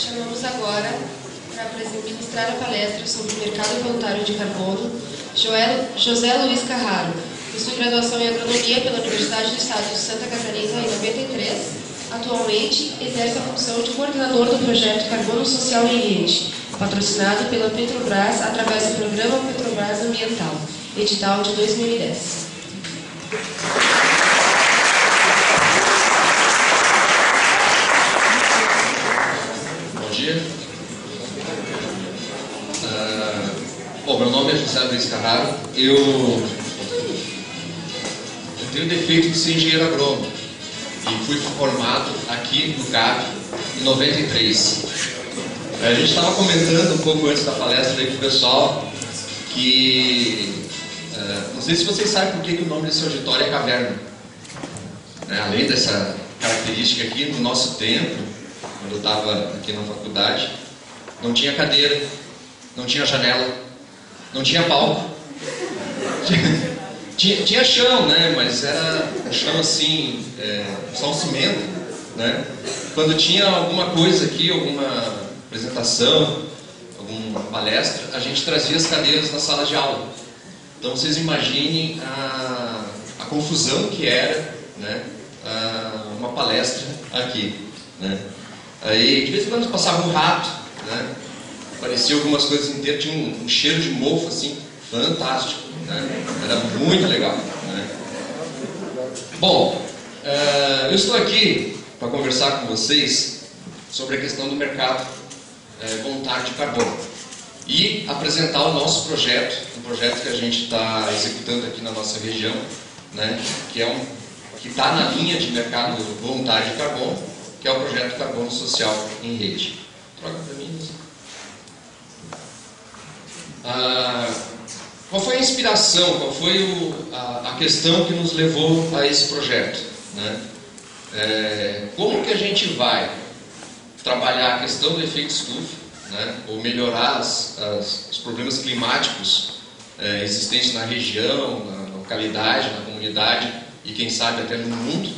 Chamamos agora para ministrar a palestra sobre o mercado voluntário de carbono José Luiz Carraro, possui graduação em agronomia pela Universidade do Estado de Santa Catarina em 93. Atualmente exerce a função de coordenador do projeto Carbono Social em Rede, patrocinado pela Petrobras através do programa Petrobras Ambiental, edital de 2010. Bom dia. Bom, meu nome é José Luiz Carraro. Eu tenho o defeito de ser engenheiro agrônomo e fui formado aqui no CAP em 93. A gente estava comentando um pouco antes da palestra aí com o pessoal que não sei se vocês sabem por que o nome desse auditório é caverna. Além dessa característica aqui, no nosso tempo, quando eu estava aqui na faculdade, não tinha cadeira, não tinha janela, não tinha palco. Tinha chão, né? Mas era um chão assim, só um cimento, né? Quando tinha alguma coisa aqui, alguma apresentação, alguma palestra, a gente trazia as cadeiras na sala de aula. Então vocês imaginem a confusão que era, né? Uma palestra aqui, né? Aí de vez em quando passava um rato, né? Aparecia algumas coisas inteiras, tinha um cheiro de mofo assim, fantástico, né? Era muito legal, né? Bom, eu estou aqui para conversar com vocês sobre a questão do mercado voluntário de carbono e apresentar o nosso projeto, um projeto que a gente está executando aqui na nossa região, né? Que está na linha de mercado voluntário de carbono, que é o projeto Carbono Social em Rede. Troca para mim. Qual foi a inspiração, qual foi a questão que nos levou a esse projeto, né? Como que a gente vai trabalhar a questão do efeito estufa, né? Ou melhorar os problemas climáticos existentes na região, na localidade, na comunidade e quem sabe até no mundo,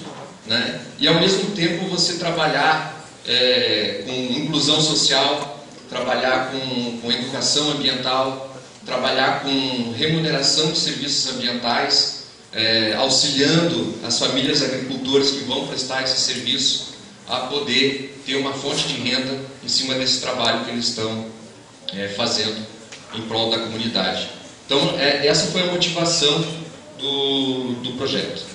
né? E ao mesmo tempo você trabalhar com inclusão social, trabalhar com educação ambiental, trabalhar com remuneração de serviços ambientais, auxiliando as famílias agricultoras que vão prestar esse serviço a poder ter uma fonte de renda em cima desse trabalho que eles estão fazendo em prol da comunidade. Então, essa foi a motivação do projeto.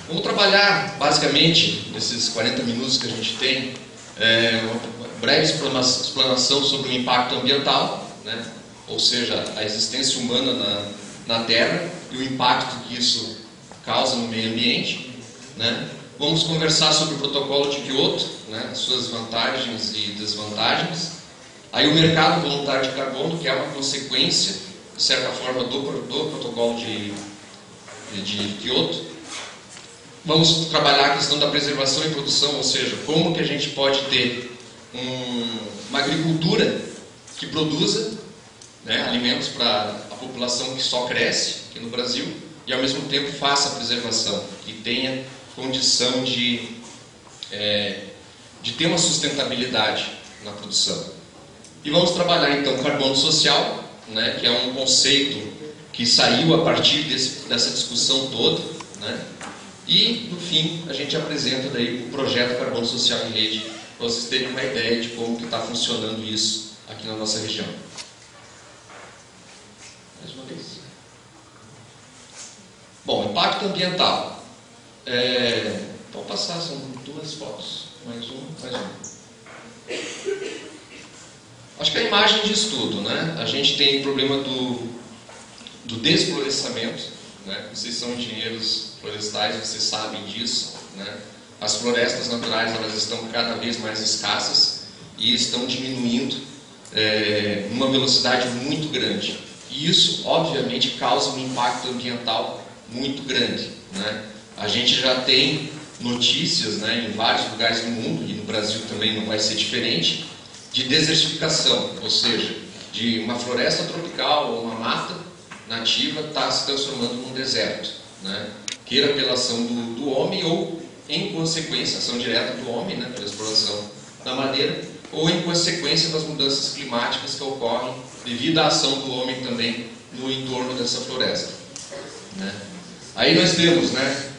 Vamos trabalhar, basicamente, nesses 40 minutos que a gente tem, uma breve explanação sobre o impacto ambiental, né? Ou seja, a existência humana na Terra e o impacto que isso causa no meio ambiente, né? Vamos conversar sobre o protocolo de Kyoto, né? Suas vantagens e desvantagens. Aí o mercado voluntário de carbono, que é uma consequência, de certa forma, do protocolo de Kyoto. Vamos trabalhar a questão da preservação e produção, ou seja, como que a gente pode ter uma agricultura que produza, né, alimentos para a população que só cresce aqui no Brasil e ao mesmo tempo faça a preservação e tenha condição de ter uma sustentabilidade na produção. E vamos trabalhar então carbono social, né, que é um conceito que saiu a partir dessa discussão toda, né? E, no fim, a gente apresenta daí o projeto Carbono Social em Rede, para vocês terem uma ideia de como está funcionando isso aqui na nossa região. Mais uma vez. Bom, impacto ambiental. Vou passar, são 2 fotos. Mais uma. Acho que a imagem diz tudo, né? A gente tem o problema do desflorestamento, né? Vocês são engenheiros florestais, vocês sabem disso, né? As florestas naturais, elas estão cada vez mais escassas e estão diminuindo numa velocidade muito grande. E isso, obviamente, causa um impacto ambiental muito grande, né? A gente já tem notícias, né, em vários lugares do mundo, e no Brasil também não vai ser diferente, de desertificação, ou seja, de uma floresta tropical ou uma mata nativa está se transformando num deserto, né? Queira pela ação do homem ou em consequência, ação direta do homem, né, pela exploração da madeira, ou em consequência das mudanças climáticas que ocorrem devido à ação do homem também no entorno dessa floresta, né. Aí nós temos, né,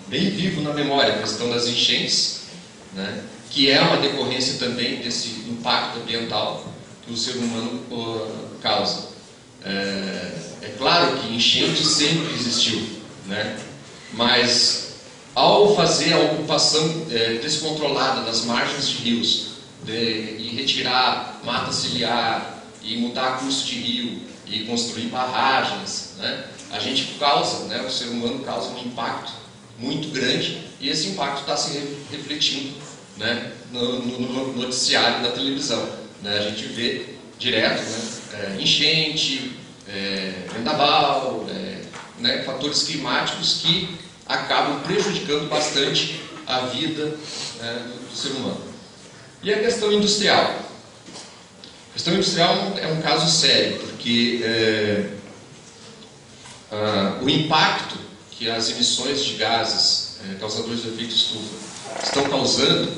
bem vivo na memória a questão das enchentes, né, que é uma decorrência também desse impacto ambiental que o ser humano causa. É claro que enchente sempre existiu, né, mas ao fazer a ocupação descontrolada das margens de rios e retirar mata ciliar e mudar curso de rio e construir barragens, né, a gente causa, né, o ser humano causa um impacto muito grande e esse impacto está se refletindo, né, no noticiário da televisão, né, a gente vê direto, né, enchente, vendaval, né, fatores climáticos que acabam prejudicando bastante a vida, né, do ser humano. E a questão industrial? A questão industrial é um caso sério, porque o impacto que as emissões de gases causadores de efeito estufa estão causando,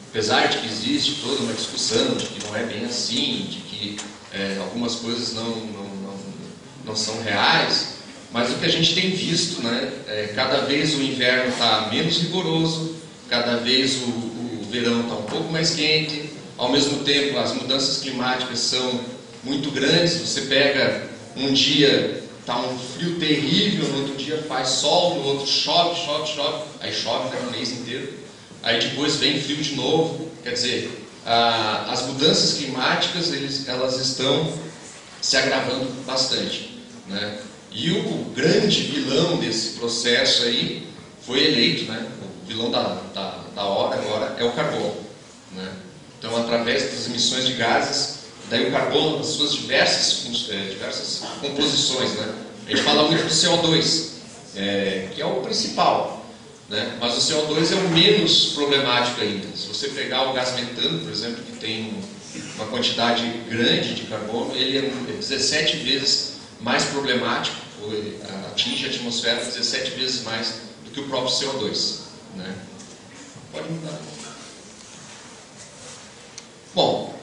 apesar de que existe toda uma discussão de que não é bem assim, de que algumas coisas não são reais, mas o que a gente tem visto, né, cada vez o inverno está menos rigoroso, cada vez o verão está um pouco mais quente, ao mesmo tempo as mudanças climáticas são muito grandes, você pega um dia, está um frio terrível, no outro dia faz sol, no outro chove, aí chove, né, o mês inteiro, aí depois vem frio de novo, quer dizer, as mudanças climáticas elas estão se agravando bastante, né? E o grande vilão desse processo aí foi eleito, né? O vilão da hora agora é o carbono, né? Então, através das emissões de gases, daí o carbono, nas suas diversas composições, né? A gente fala muito do CO2, que é o principal, né? Mas o CO2 é o menos problemático ainda. Se você pegar o gás metano, por exemplo, que tem uma quantidade grande de carbono, ele é 17 vezes mais problemático, atinge a atmosfera 17 vezes mais do que o próprio CO2, né? Pode mudar. Bom,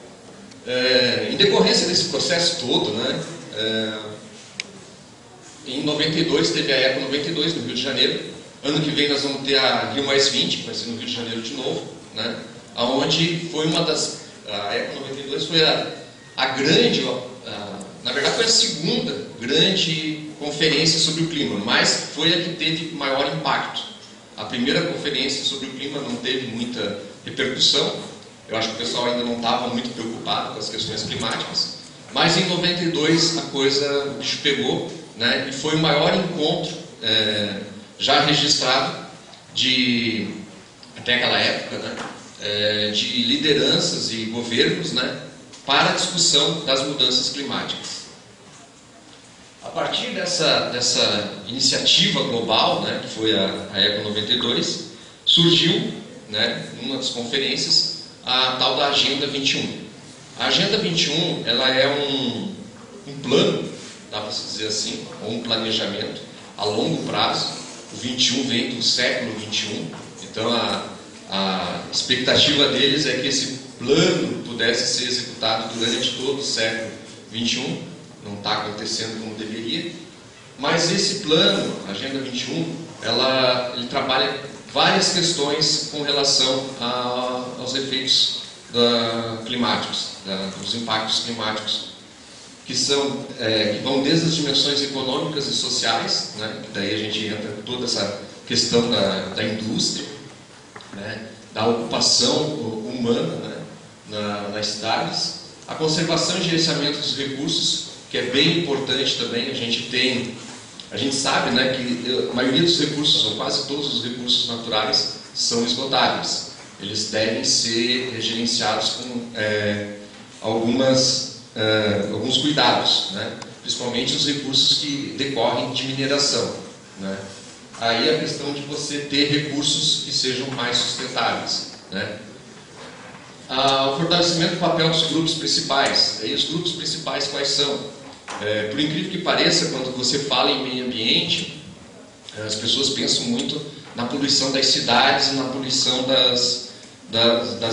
em decorrência desse processo todo, né, em 92 teve a Eco 92 no Rio de Janeiro. Ano que vem nós vamos ter a Rio Mais 20, que vai ser no Rio de Janeiro de novo, né, onde foi uma das... A Eco 92 foi a grande... na verdade foi a segunda grande conferência sobre o clima, mas foi a que teve maior impacto. A primeira conferência sobre o clima não teve muita repercussão, eu acho que o pessoal ainda não estava muito preocupado com as questões climáticas, mas em 92 o bicho pegou, né, e foi o maior encontro já registrado até aquela época, né, de lideranças e governos, né, para a discussão das mudanças climáticas. A partir dessa iniciativa global, né, que foi a Eco 92, surgiu, né, numa das conferências, a tal da Agenda 21. A Agenda 21 ela é um plano, dá para se dizer assim, ou um planejamento a longo prazo. O 21 vem do século 21, então a expectativa deles é que esse plano pudesse ser executado durante todo o século 21, não está acontecendo como deveria, mas esse plano, a Agenda 21, ele trabalha várias questões com relação aos efeitos climáticos, dos impactos climáticos, que vão desde as dimensões econômicas e sociais, né, que daí a gente entra em toda essa questão da indústria, né, da ocupação humana, né, nas cidades, a conservação e gerenciamento dos recursos, que é bem importante também. A gente sabe, né, que a maioria dos recursos, ou quase todos os recursos naturais, são esgotáveis. Eles devem ser gerenciados com alguns cuidados, né, principalmente os recursos que decorrem de mineração, né. Aí a questão de você ter recursos que sejam mais sustentáveis, né. O fortalecimento do papel dos grupos principais. E os grupos principais quais são? Por incrível que pareça, quando você fala em meio ambiente, as pessoas pensam muito na poluição das cidades e na poluição das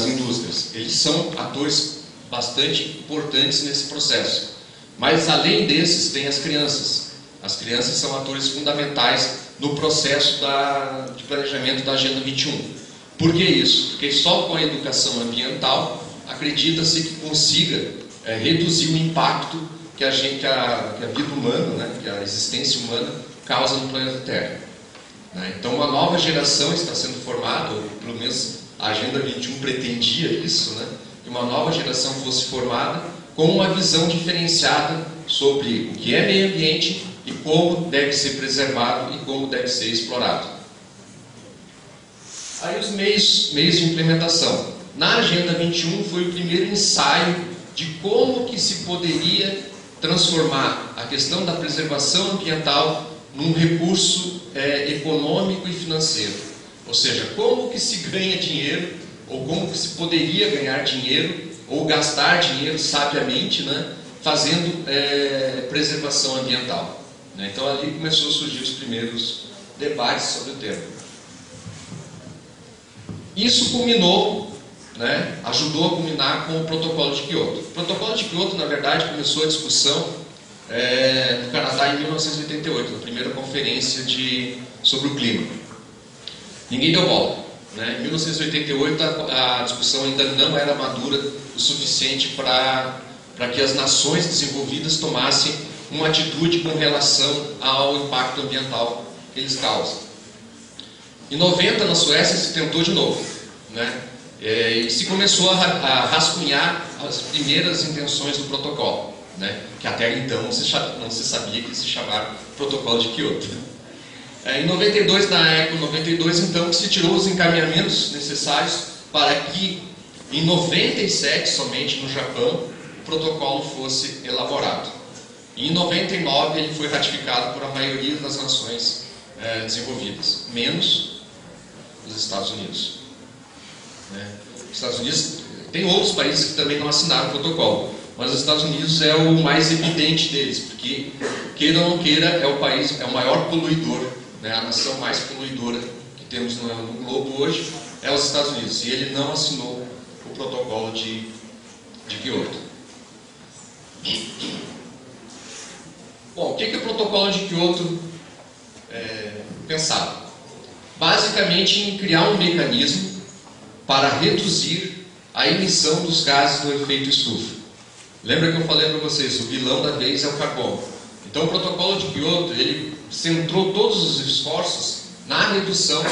indústrias. Eles são atores bastante importantes nesse processo. Mas, além desses, tem as crianças. As crianças são atores fundamentais no processo de planejamento da Agenda 21. Por que isso? Porque só com a educação ambiental acredita-se que consiga reduzir o impacto que a vida humana, né, que a existência humana causa no planeta Terra. Então, uma nova geração está sendo formada, ou pelo menos a Agenda 21 pretendia isso, né, que uma nova geração fosse formada com uma visão diferenciada sobre o que é meio ambiente e como deve ser preservado e como deve ser explorado. Aí os meios de implementação. Na Agenda 21 foi o primeiro ensaio de como que se poderia transformar a questão da preservação ambiental num recurso econômico e financeiro. Ou seja, como que se ganha dinheiro, ou como que se poderia ganhar dinheiro, ou gastar dinheiro sabiamente, né, fazendo preservação ambiental. Então ali começou a surgir os primeiros debates sobre o tema. Isso culminou, né, ajudou a culminar com o Protocolo de Kyoto. O Protocolo de Kyoto, na verdade, começou a discussão no Canadá em 1988, na primeira conferência sobre o clima. Ninguém deu bola. Em 1988 a discussão ainda não era madura o suficiente para que as nações desenvolvidas tomassem uma atitude com relação ao impacto ambiental que eles causam. Em 90, na Suécia, se tentou de novo, né? E se começou a rascunhar as primeiras intenções do protocolo, né? Que até então não se sabia que se chamava Protocolo de Kyoto. Em 92, na ECO 92, então, que se tirou os encaminhamentos necessários para que, em 97, somente no Japão, o protocolo fosse elaborado. E em 99, ele foi ratificado por a maioria das nações desenvolvidas, menos os Estados Unidos. Os Estados Unidos, tem outros países que também não assinaram o protocolo, mas os Estados Unidos é o mais evidente deles, porque, queira ou não queira, é o maior poluidor, né? A nação mais poluidora que temos no globo hoje é os Estados Unidos, e ele não assinou o protocolo de Kyoto. Bom, o que o protocolo de Kyoto pensava? Basicamente em criar um mecanismo para reduzir a emissão dos gases do efeito estufa. Lembra que eu falei para vocês, o vilão da vez é o carbono. Então o protocolo de Kyoto, ele centrou todos os esforços na redução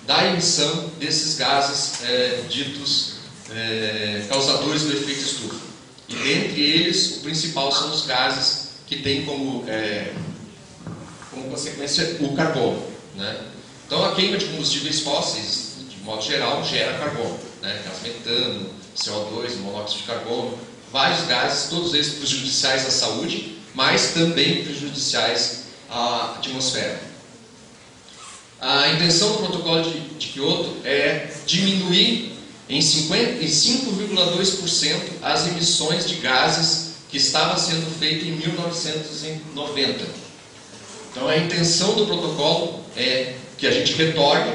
da emissão desses gases ditos causadores do efeito estufa. E dentre eles, o principal são os gases que têm como consequência o carbono, né? Então a queima de combustíveis fósseis, de modo geral, gera carbono, né? Gás metano, CO2, monóxido de carbono, vários gases, todos eles prejudiciais à saúde, mas também prejudiciais à atmosfera. A intenção do protocolo de Kyoto é diminuir em 5,2% as emissões de gases que estava sendo feito em 1990. Então a intenção do protocolo é que a gente retorne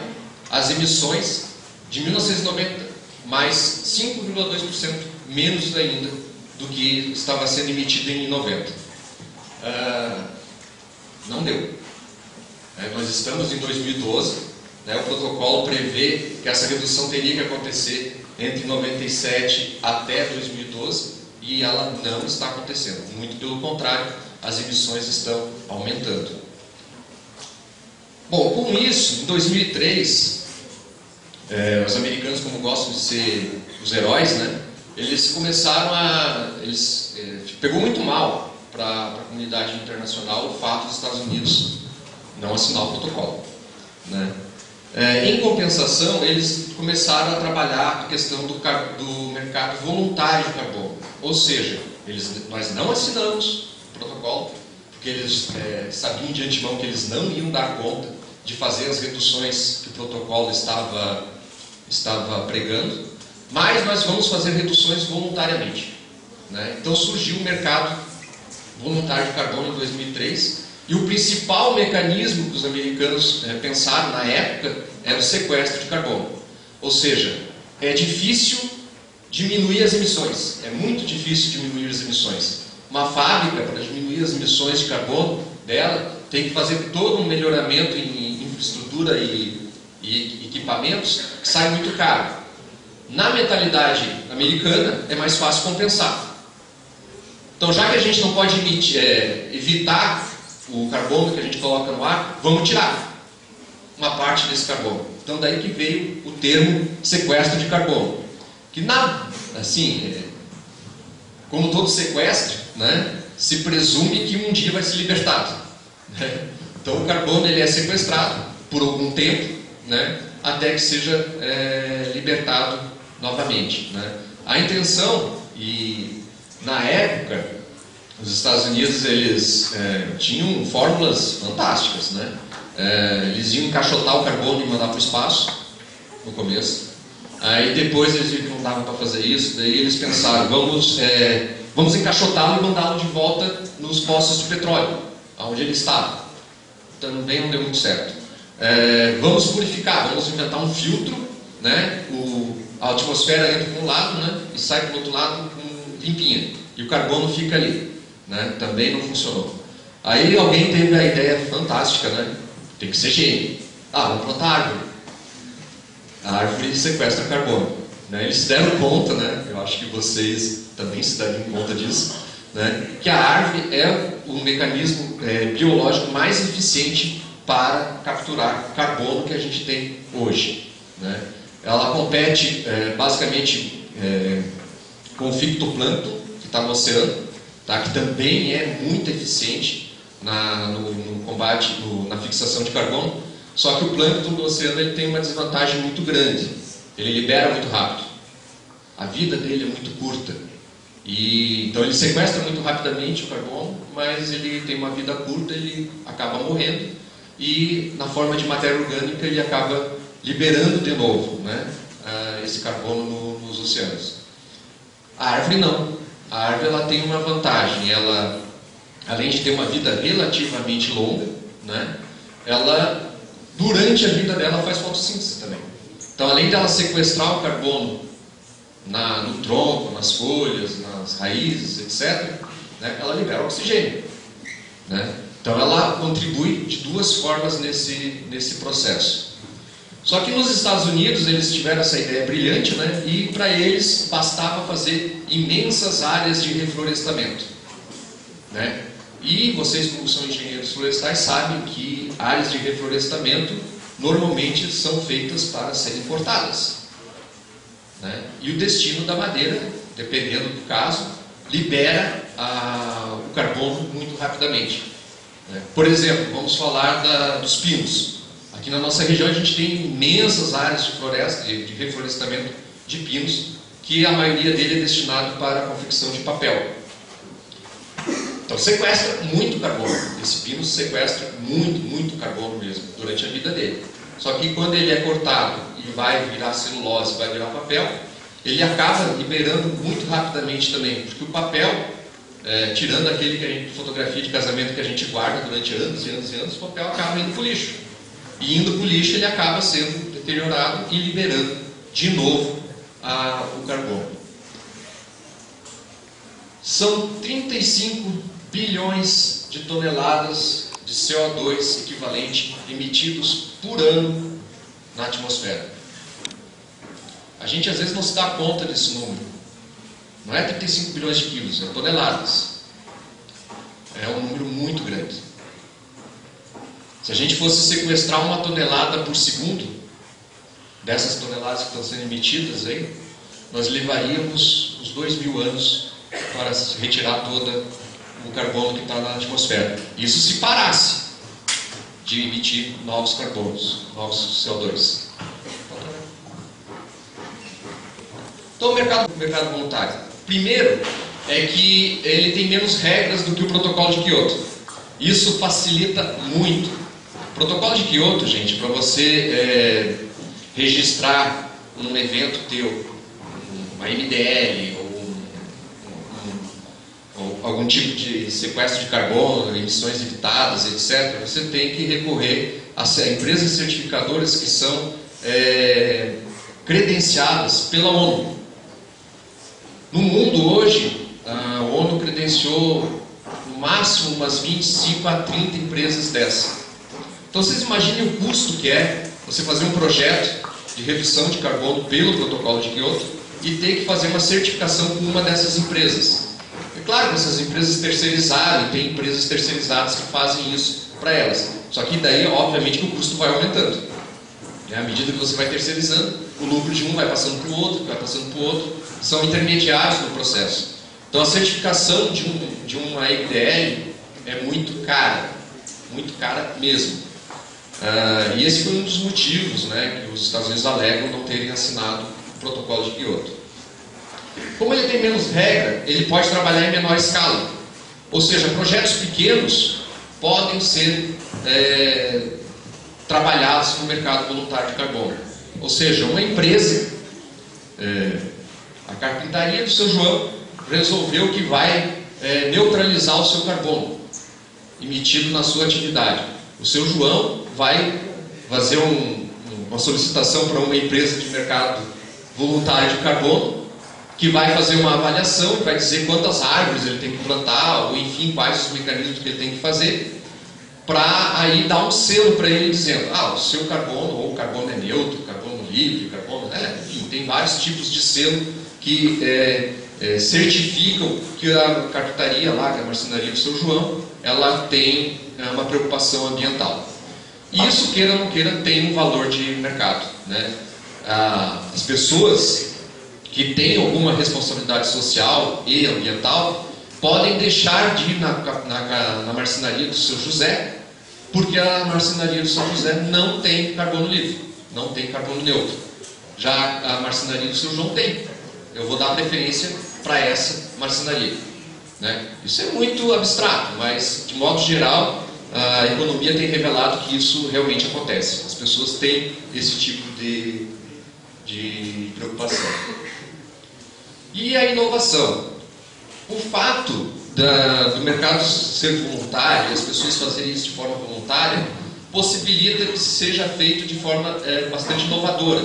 as emissões de 1990, mais 5,2% menos ainda do que estava sendo emitido em 90. Não deu. Nós estamos em 2012, né? O protocolo prevê que essa redução teria que acontecer entre 97 até 2012 e ela não está acontecendo. Muito pelo contrário, as emissões estão aumentando. Bom, com isso, em 2003, os americanos, como gostam de ser os heróis, né? Eles começaram pegou muito mal para a comunidade internacional o fato dos Estados Unidos não assinar o protocolo, né? Em compensação, eles começaram a trabalhar a questão do mercado voluntário de carbono. Ou seja, nós não assinamos o protocolo, porque eles sabiam de antemão que eles não iam dar conta de fazer as reduções que o protocolo estava pregando, mas nós vamos fazer reduções voluntariamente, né? Então surgiu o mercado voluntário de carbono em 2003, e o principal mecanismo que os americanos pensaram na época é o sequestro de carbono. Ou seja, é difícil diminuir as emissões, é muito difícil diminuir as emissões. Uma fábrica, para diminuir as emissões de carbono dela, tem que fazer todo um melhoramento em infraestrutura e equipamentos que sai muito caro. Na mentalidade americana, é mais fácil compensar. Então, já que a gente não pode evitar o carbono que a gente coloca no ar, vamos tirar uma parte desse carbono. Então, daí que veio o termo sequestro de carbono. Que, como todo sequestro, né, se presume que um dia vai ser libertado. Né? Então, o carbono ele é sequestrado por algum tempo, né, até que seja libertado novamente. Né? A intenção, e na época, os Estados Unidos eles tinham fórmulas fantásticas. Né? Eles iam encaixotar o carbono e mandar para o espaço, no começo. Aí depois eles viram que não dava para fazer isso, daí eles pensaram, vamos encaixotá-lo e mandá-lo de volta nos poços de petróleo, onde ele estava. Também não deu muito certo. Vamos purificar, vamos inventar um filtro, né? A atmosfera entra por um lado, né? E sai por outro lado limpinha, e o carbono fica ali. Né? Também não funcionou. Aí alguém teve a ideia fantástica, né? Tem que ser gênio. Vamos plantar árvore. A árvore sequestra carbono. Né? Eles se deram conta, né? Eu acho que vocês também se dariam conta disso, né? Que a árvore é o mecanismo biológico mais eficiente para capturar carbono que a gente tem hoje. Né? Ela compete basicamente com o fitoplâncton que está no oceano, tá? Que também é muito eficiente no combate, na fixação de carbono. Só que o plâncton do oceano ele tem uma desvantagem muito grande. Ele libera muito rápido. A vida dele é muito curta. Então ele sequestra muito rapidamente o carbono, mas ele tem uma vida curta, ele acaba morrendo. E na forma de matéria orgânica ele acaba liberando de novo, né, esse carbono nos oceanos. A árvore não. A árvore ela tem uma vantagem. Ela, além de ter uma vida relativamente longa, né, ela durante a vida dela faz fotossíntese também. Então, além dela sequestrar o carbono no tronco, nas folhas, nas raízes, etc., né, ela libera oxigênio. Né? Então, ela contribui de duas formas nesse processo. Só que nos Estados Unidos, eles tiveram essa ideia brilhante, né, e para eles bastava fazer imensas áreas de reflorestamento. Né? E vocês, como são engenheiros florestais, sabem que áreas de reflorestamento normalmente são feitas para serem cortadas. Né? E o destino da madeira, dependendo do caso, libera o carbono muito rapidamente. Né? Por exemplo, vamos falar dos pinos. Aqui na nossa região a gente tem imensas áreas de floresta, de reflorestamento de pinos, que a maioria dele é destinado para a confecção de papel. Então sequestra muito carbono. Esse pino sequestra muito carbono mesmo, durante a vida dele. Só que quando ele é cortado e vai virar celulose, vai virar papel, ele acaba liberando muito rapidamente também, porque o papel, tirando aquele que a gente, fotografia de casamento que a gente guarda durante anos e anos e anos, o papel acaba indo para o lixo. E indo para o lixo ele acaba sendo deteriorado e liberando de novo o carbono. São 35 bilhões de toneladas de CO2 equivalente emitidos por ano na atmosfera. A gente às vezes não se dá conta desse número. Não é 35 bilhões de quilos, é toneladas. É um número muito grande. Se a gente fosse sequestrar 1 tonelada por segundo, dessas toneladas que estão sendo emitidas aí, nós levaríamos uns 2.000 anos para retirar todo o carbono que está na atmosfera. Isso se parasse de emitir novos carbonos, novos CO2. Então, o mercado voluntário. Primeiro, é que ele tem menos regras do que o protocolo de Kyoto. Isso facilita muito. O protocolo de Kyoto, gente, para você registrar um evento teu, uma MDL, ou algum tipo de sequestro de carbono, emissões evitadas, etc., você tem que recorrer a empresas certificadoras que são credenciadas pela ONU. No mundo hoje, a ONU credenciou no máximo umas 25 a 30 empresas dessas. Então vocês imaginem o custo que é você fazer um projeto de redução de carbono pelo protocolo de Kyoto e ter que fazer uma certificação com uma dessas empresas. É claro que essas empresas terceirizaram, e tem empresas terceirizadas que fazem isso para elas. Só que daí, obviamente, que o custo vai aumentando. À medida que você vai terceirizando, o lucro de um vai passando para o outro, vai passando para o outro. São intermediários no processo. Então a certificação de uma EIDL é muito cara mesmo. E esse foi um dos motivos, né, que os Estados Unidos alegam não terem assinado o protocolo de Kyoto. Como ele tem menos regra, ele pode trabalhar em menor escala. Ou seja, projetos pequenos podem ser trabalhados no mercado voluntário de carbono. Ou seja, uma empresa, a carpintaria do seu João, resolveu que vai neutralizar o seu carbono emitido na sua atividade. O seu João vai fazer uma solicitação para uma empresa de mercado voluntário de carbono, que vai fazer uma avaliação, vai dizer quantas árvores ele tem que plantar, ou enfim, quais os mecanismos que ele tem que fazer, para aí dar um selo para ele dizendo, o seu carbono, ou o carbono é neutro, carbono livre, carbono... enfim, tem vários tipos de selo que certificam que a carpintaria lá, que a marcenaria do seu João, ela tem uma preocupação ambiental. E isso, queira ou não queira, tem um valor de mercado, né? As pessoas que têm alguma responsabilidade social e ambiental podem deixar de ir na marcenaria do seu José, porque a marcenaria do seu José não tem carbono livre, não tem carbono neutro. Já a marcenaria do seu João tem. Eu vou dar preferência para essa marcenaria, né? Isso é muito abstrato, mas de modo geral a economia tem revelado que isso realmente acontece. As pessoas têm esse tipo de preocupação. E a inovação? O fato do mercado ser voluntário, as pessoas fazerem isso de forma voluntária, possibilita que seja feito de forma bastante inovadora.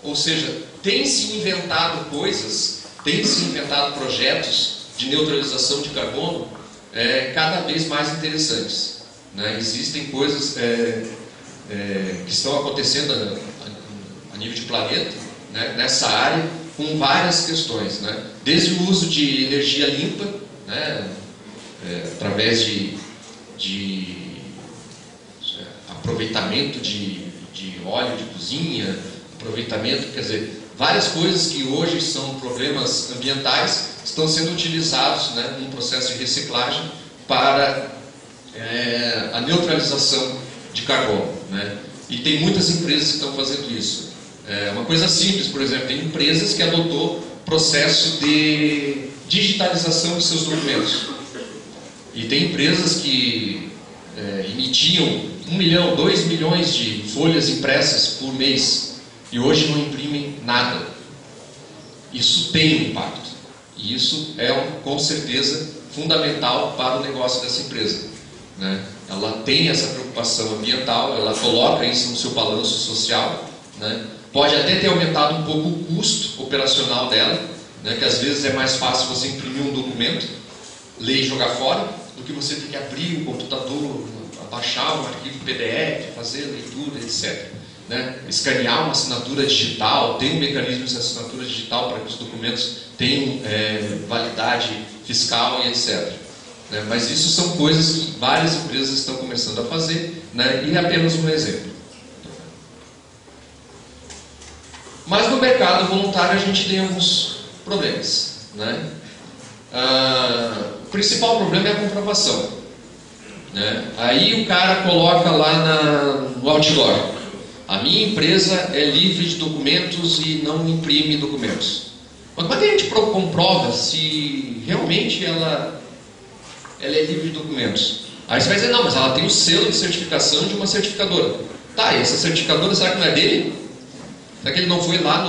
Ou seja, tem se inventado coisas, tem se inventado projetos de neutralização de carbono cada vez mais interessantes, né? Existem coisas que estão acontecendo a nível de planeta, né, nessa área, com várias questões, né? Desde o uso de energia limpa, né, através de aproveitamento de óleo de cozinha, aproveitamento, quer dizer, várias coisas que hoje são problemas ambientais estão sendo utilizados, né, num processo de reciclagem para a neutralização de carbono, né? E tem muitas empresas que estão fazendo isso. Uma coisa simples, por exemplo, tem empresas que adotou processo de digitalização de seus documentos. E tem empresas que emitiam 1 milhão, 2 milhões de folhas impressas por mês e hoje não imprimem nada. Isso tem um impacto. E isso é, com certeza, fundamental para o negócio dessa empresa, né? Ela tem essa preocupação ambiental, ela coloca isso no seu balanço social, né? Pode até ter aumentado um pouco o custo operacional dela, né? Que às vezes é mais fácil você imprimir um documento, ler e jogar fora, do que você ter que abrir o computador, baixar um arquivo PDF, fazer a leitura, etc. Né? Escanear uma assinatura digital, tem um mecanismo de assinatura digital para que os documentos tenham validade fiscal e etc. Né? Mas isso são coisas que várias empresas estão começando a fazer, né? E é apenas um exemplo. Mas no mercado voluntário a gente tem alguns problemas, né? O principal problema é a comprovação, né? Aí o cara coloca lá no outdoor: a minha empresa é livre de documentos e não imprime documentos. Mas como é que a gente comprova se realmente ela é livre de documentos? Aí você vai dizer, não, mas ela tem o selo de certificação de uma certificadora. Tá, e essa certificadora, será que não é dele? Será que ele não foi lá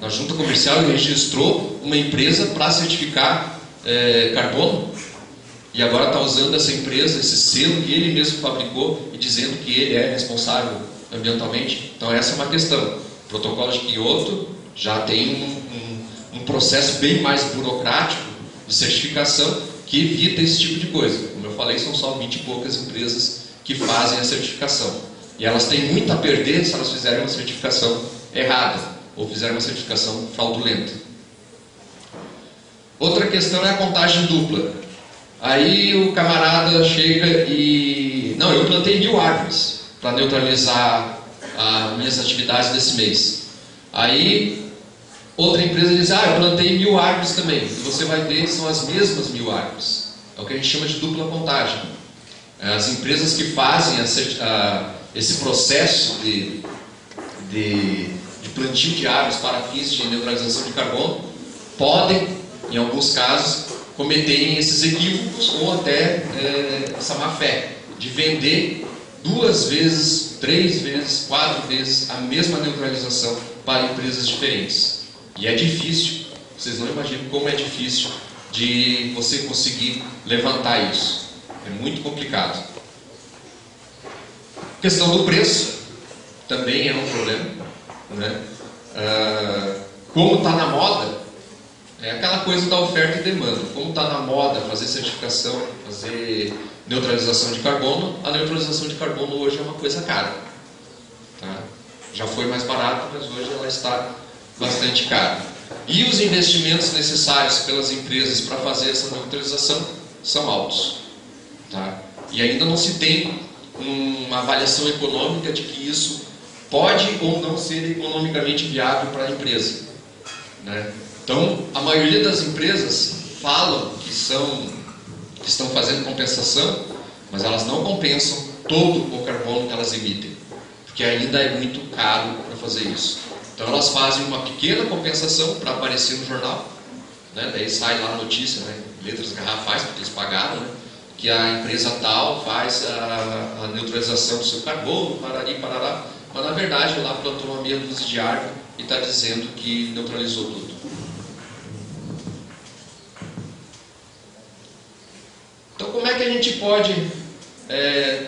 na junta comercial e registrou uma empresa para certificar carbono? E agora está usando essa empresa, esse selo que ele mesmo fabricou e dizendo que ele é responsável ambientalmente. Então essa é uma questão. O protocolo de Kyoto já tem um processo bem mais burocrático de certificação que evita esse tipo de coisa. Como eu falei, são só 20 e poucas empresas que fazem a certificação. E elas têm muito a perder se elas fizerem uma certificação errada ou fizerem uma certificação fraudulenta. Outra questão é a contagem dupla. Aí o camarada chega e... Não, eu plantei 1000 árvores para neutralizar as minhas atividades desse mês. Aí outra empresa diz, eu plantei 1000 árvores também. E você vai ver, são as mesmas 1000 árvores. É o que a gente chama de dupla contagem. As empresas que fazem esse processo de plantio de árvores para fins de neutralização de carbono podem, em alguns casos, cometerem esses equívocos ou até essa má-fé de vender 2 vezes, 3 vezes, 4 vezes a mesma neutralização para empresas diferentes. E é difícil, vocês não imaginam como é difícil de você conseguir levantar isso. É muito complicado. A questão do preço também é um problema, né? Como está na moda, é aquela coisa da oferta e demanda. Como está na moda fazer certificação, fazer neutralização de carbono, a neutralização de carbono hoje é uma coisa cara. Tá? Já foi mais barato, mas hoje ela está bastante cara. E os investimentos necessários pelas empresas para fazer essa neutralização são altos. Tá? E ainda não se tem uma avaliação econômica de que isso pode ou não ser economicamente viável para a empresa. Né? Então, a maioria das empresas falam que estão fazendo compensação, mas elas não compensam todo o carbono que elas emitem, porque ainda é muito caro para fazer isso. Então, elas fazem uma pequena compensação para aparecer no jornal, né? Daí sai lá a notícia, né? Letras garrafais, porque eles pagaram, né? Que a empresa tal faz a neutralização do seu carbono, parará, mas na verdade lá plantou uma meia dúzia de árvore e está dizendo que neutralizou tudo. Então, como é que a gente pode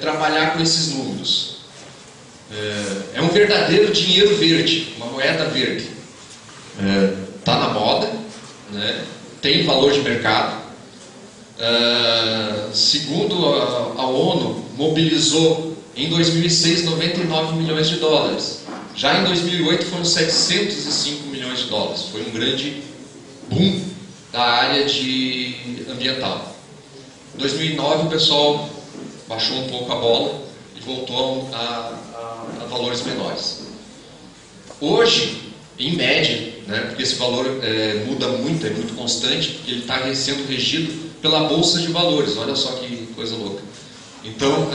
trabalhar com esses números? É um verdadeiro dinheiro verde, uma moeda verde. Está na moda, né? Tem valor de mercado. Segundo a ONU, mobilizou em 2006 99 milhões de dólares. Já em 2008 foram 705 milhões de dólares. Foi um grande boom da área ambiental. Em 2009 o pessoal baixou um pouco a bola e voltou a valores menores. Hoje, em média, né, porque esse valor muda muito, é muito constante, porque ele está sendo regido pela Bolsa de Valores. Olha só que coisa louca. Então,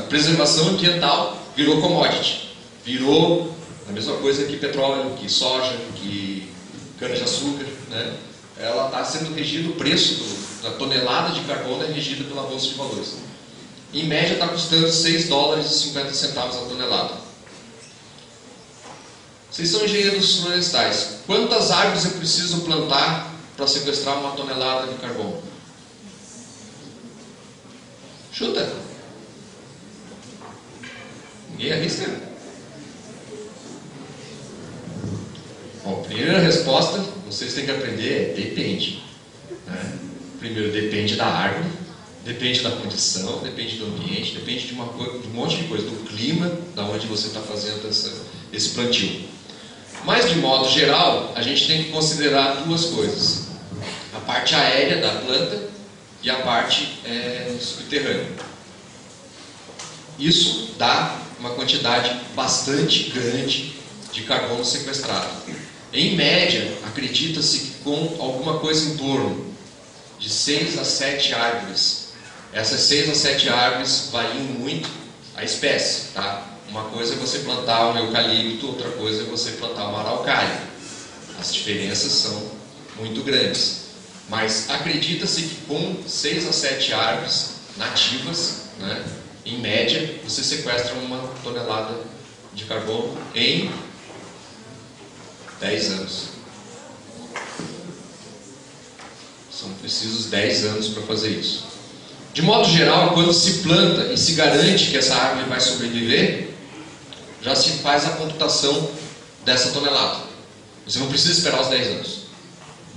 preservação ambiental virou commodity. Virou a mesma coisa que petróleo, que soja, que cana-de-açúcar, né? Ela está sendo regido, o preço da tonelada de carbono é regido pela Bolsa de Valores. Em média está custando $6,50 a tonelada. Vocês são engenheiros florestais. Quantas árvores eu preciso plantar para sequestrar 1 tonelada de carbono? Chuta. Ninguém arrisca? Bom, primeira resposta, vocês têm que aprender, depende. Né? Primeiro, depende da árvore, depende da condição, depende do ambiente, depende de um monte de coisa, do clima, da onde você está fazendo esse plantio. Mas, de modo geral, a gente tem que considerar 2 coisas. A parte aérea da planta e a parte subterrânea. Isso dá uma quantidade bastante grande de carbono sequestrado. Em média, acredita-se que com alguma coisa em torno de 6 a 7 árvores. Essas 6 a 7 árvores variam muito a espécie, tá? Uma coisa é você plantar um eucalipto, outra coisa é você plantar uma araucária. As diferenças são muito grandes. Mas acredita-se que com 6 a 7 árvores nativas, né, em média, você sequestra 1 tonelada de carbono em 10 anos. São precisos 10 anos para fazer isso. De modo geral, quando se planta e se garante que essa árvore vai sobreviver, já se faz a computação dessa tonelada. Você não precisa esperar os 10 anos.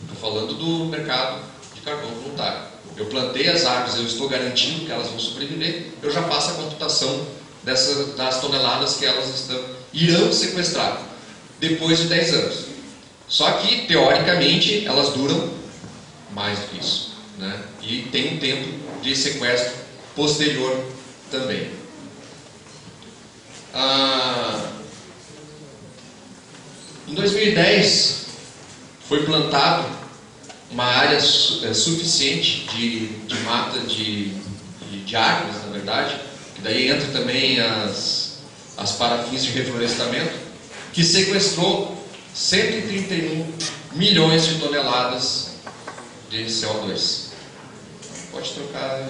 Estou falando do mercado de carbono voluntário. Eu plantei as árvores, eu estou garantindo que elas vão sobreviver, eu já faço a computação das toneladas que elas irão sequestrar depois de 10 anos. Só que, teoricamente, elas duram mais do que isso, né? E tem um tempo de sequestro posterior também. Em 2010 foi plantado uma área suficiente de mata de árvores, na verdade, que daí entra também as parafins de reflorestamento, que sequestrou 131 milhões de toneladas de CO2. Pode trocar.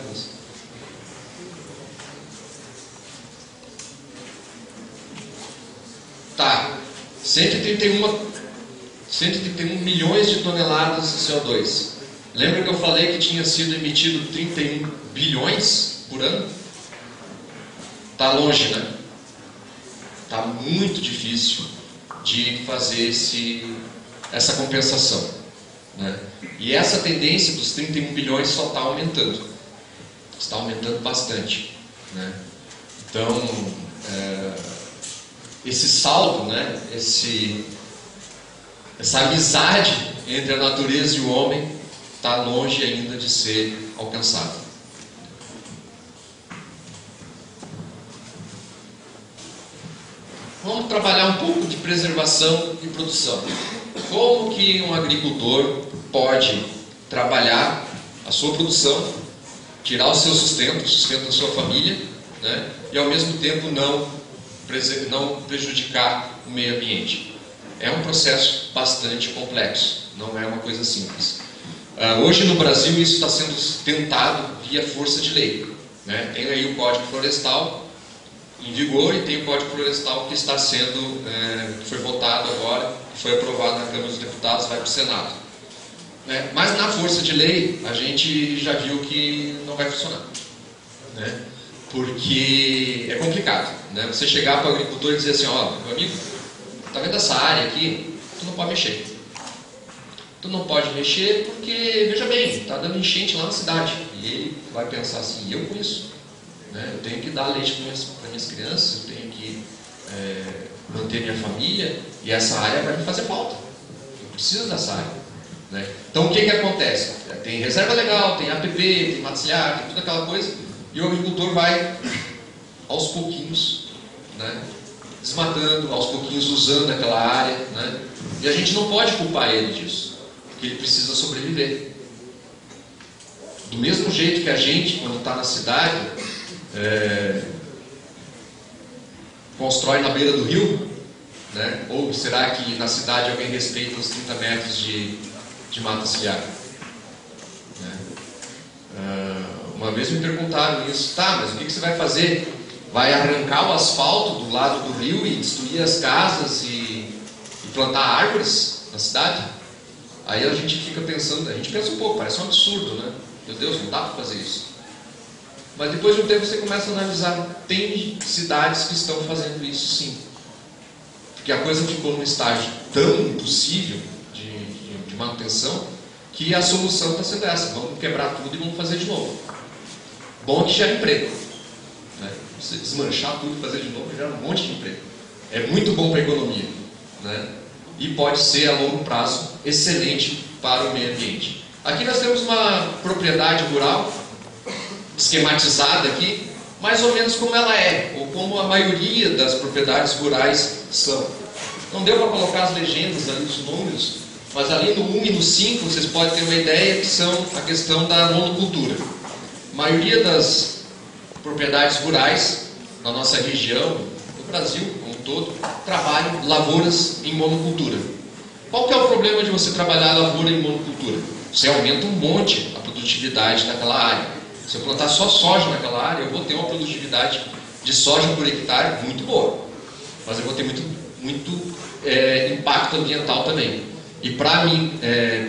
Tá, 131 milhões de toneladas de CO2. Lembra que eu falei que tinha sido emitido 31 bilhões por ano? Tá longe, né? Tá muito difícil de fazer essa compensação, né? E essa tendência dos 31 bilhões só está aumentando. Está aumentando bastante, né? Então, esse saldo, né? Essa amizade entre a natureza e o homem está longe ainda de ser alcançada. Vamos trabalhar um pouco de preservação e produção. Como que um agricultor pode trabalhar a sua produção, tirar o seu sustento, o sustento da sua família, né? E ao mesmo tempo não prejudicar o meio ambiente? É um processo bastante complexo, não é uma coisa simples. Hoje no Brasil isso está sendo tentado via força de lei, né? Tem aí o Código Florestal em vigor e tem o Código Florestal que está sendo, que foi votado agora, que foi aprovado na Câmara dos Deputados, vai para o Senado. Mas na força de lei a gente já viu que não vai funcionar, né? Porque é complicado, né? Você chegar para o agricultor e dizer assim: ó, meu amigo, tá vendo essa área aqui? Tu não pode mexer. Tu não pode mexer porque, veja bem, está dando enchente lá na cidade. E ele vai pensar assim: eu com isso, né? Eu tenho que dar leite para minhas crianças, eu tenho que manter minha família, e essa área vai me fazer falta. Eu preciso dessa área, né? Então o que acontece? Tem reserva legal, tem APP, tem matilhar, tem toda aquela coisa, e o agricultor vai aos pouquinhos, né, desmatando, aos pouquinhos usando aquela área, né? E a gente não pode culpar ele disso, porque ele precisa sobreviver. Do mesmo jeito que a gente, quando está na cidade, constrói na beira do rio, né? Ou será que na cidade alguém respeita os 30 metros de mata ciliar? Uma vez me perguntaram isso: tá, mas o que você vai fazer? Vai arrancar o asfalto do lado do rio e destruir as casas e plantar árvores na cidade? Aí a gente fica pensando, a gente pensa um pouco, parece um absurdo, né? Meu Deus, não dá para fazer isso. Mas depois de um tempo você começa a analisar, tem cidades que estão fazendo isso sim. Porque a coisa ficou num estágio tão impossível de manutenção, que a solução está sendo essa: vamos quebrar tudo e vamos fazer de novo. Bom que gera emprego, né? Você desmanchar tudo e fazer de novo gera um monte de emprego. É muito bom para a economia, né? E pode ser a longo prazo excelente para o meio ambiente. Aqui nós temos uma propriedade rural esquematizada aqui, mais ou menos como ela é, ou como a maioria das propriedades rurais são. Não deu para colocar as legendas ali, os números, mas ali no 1 e no 5 vocês podem ter uma ideia que são a questão da monocultura. A maioria das propriedades rurais na nossa região, no Brasil como um todo, trabalham lavouras em monocultura. Qual que é o problema de você trabalhar a lavoura em monocultura? Você aumenta um monte a produtividade daquela área. Se eu plantar só soja naquela área, eu vou ter uma produtividade de soja por hectare muito boa, mas eu vou ter muito impacto ambiental também. E para mim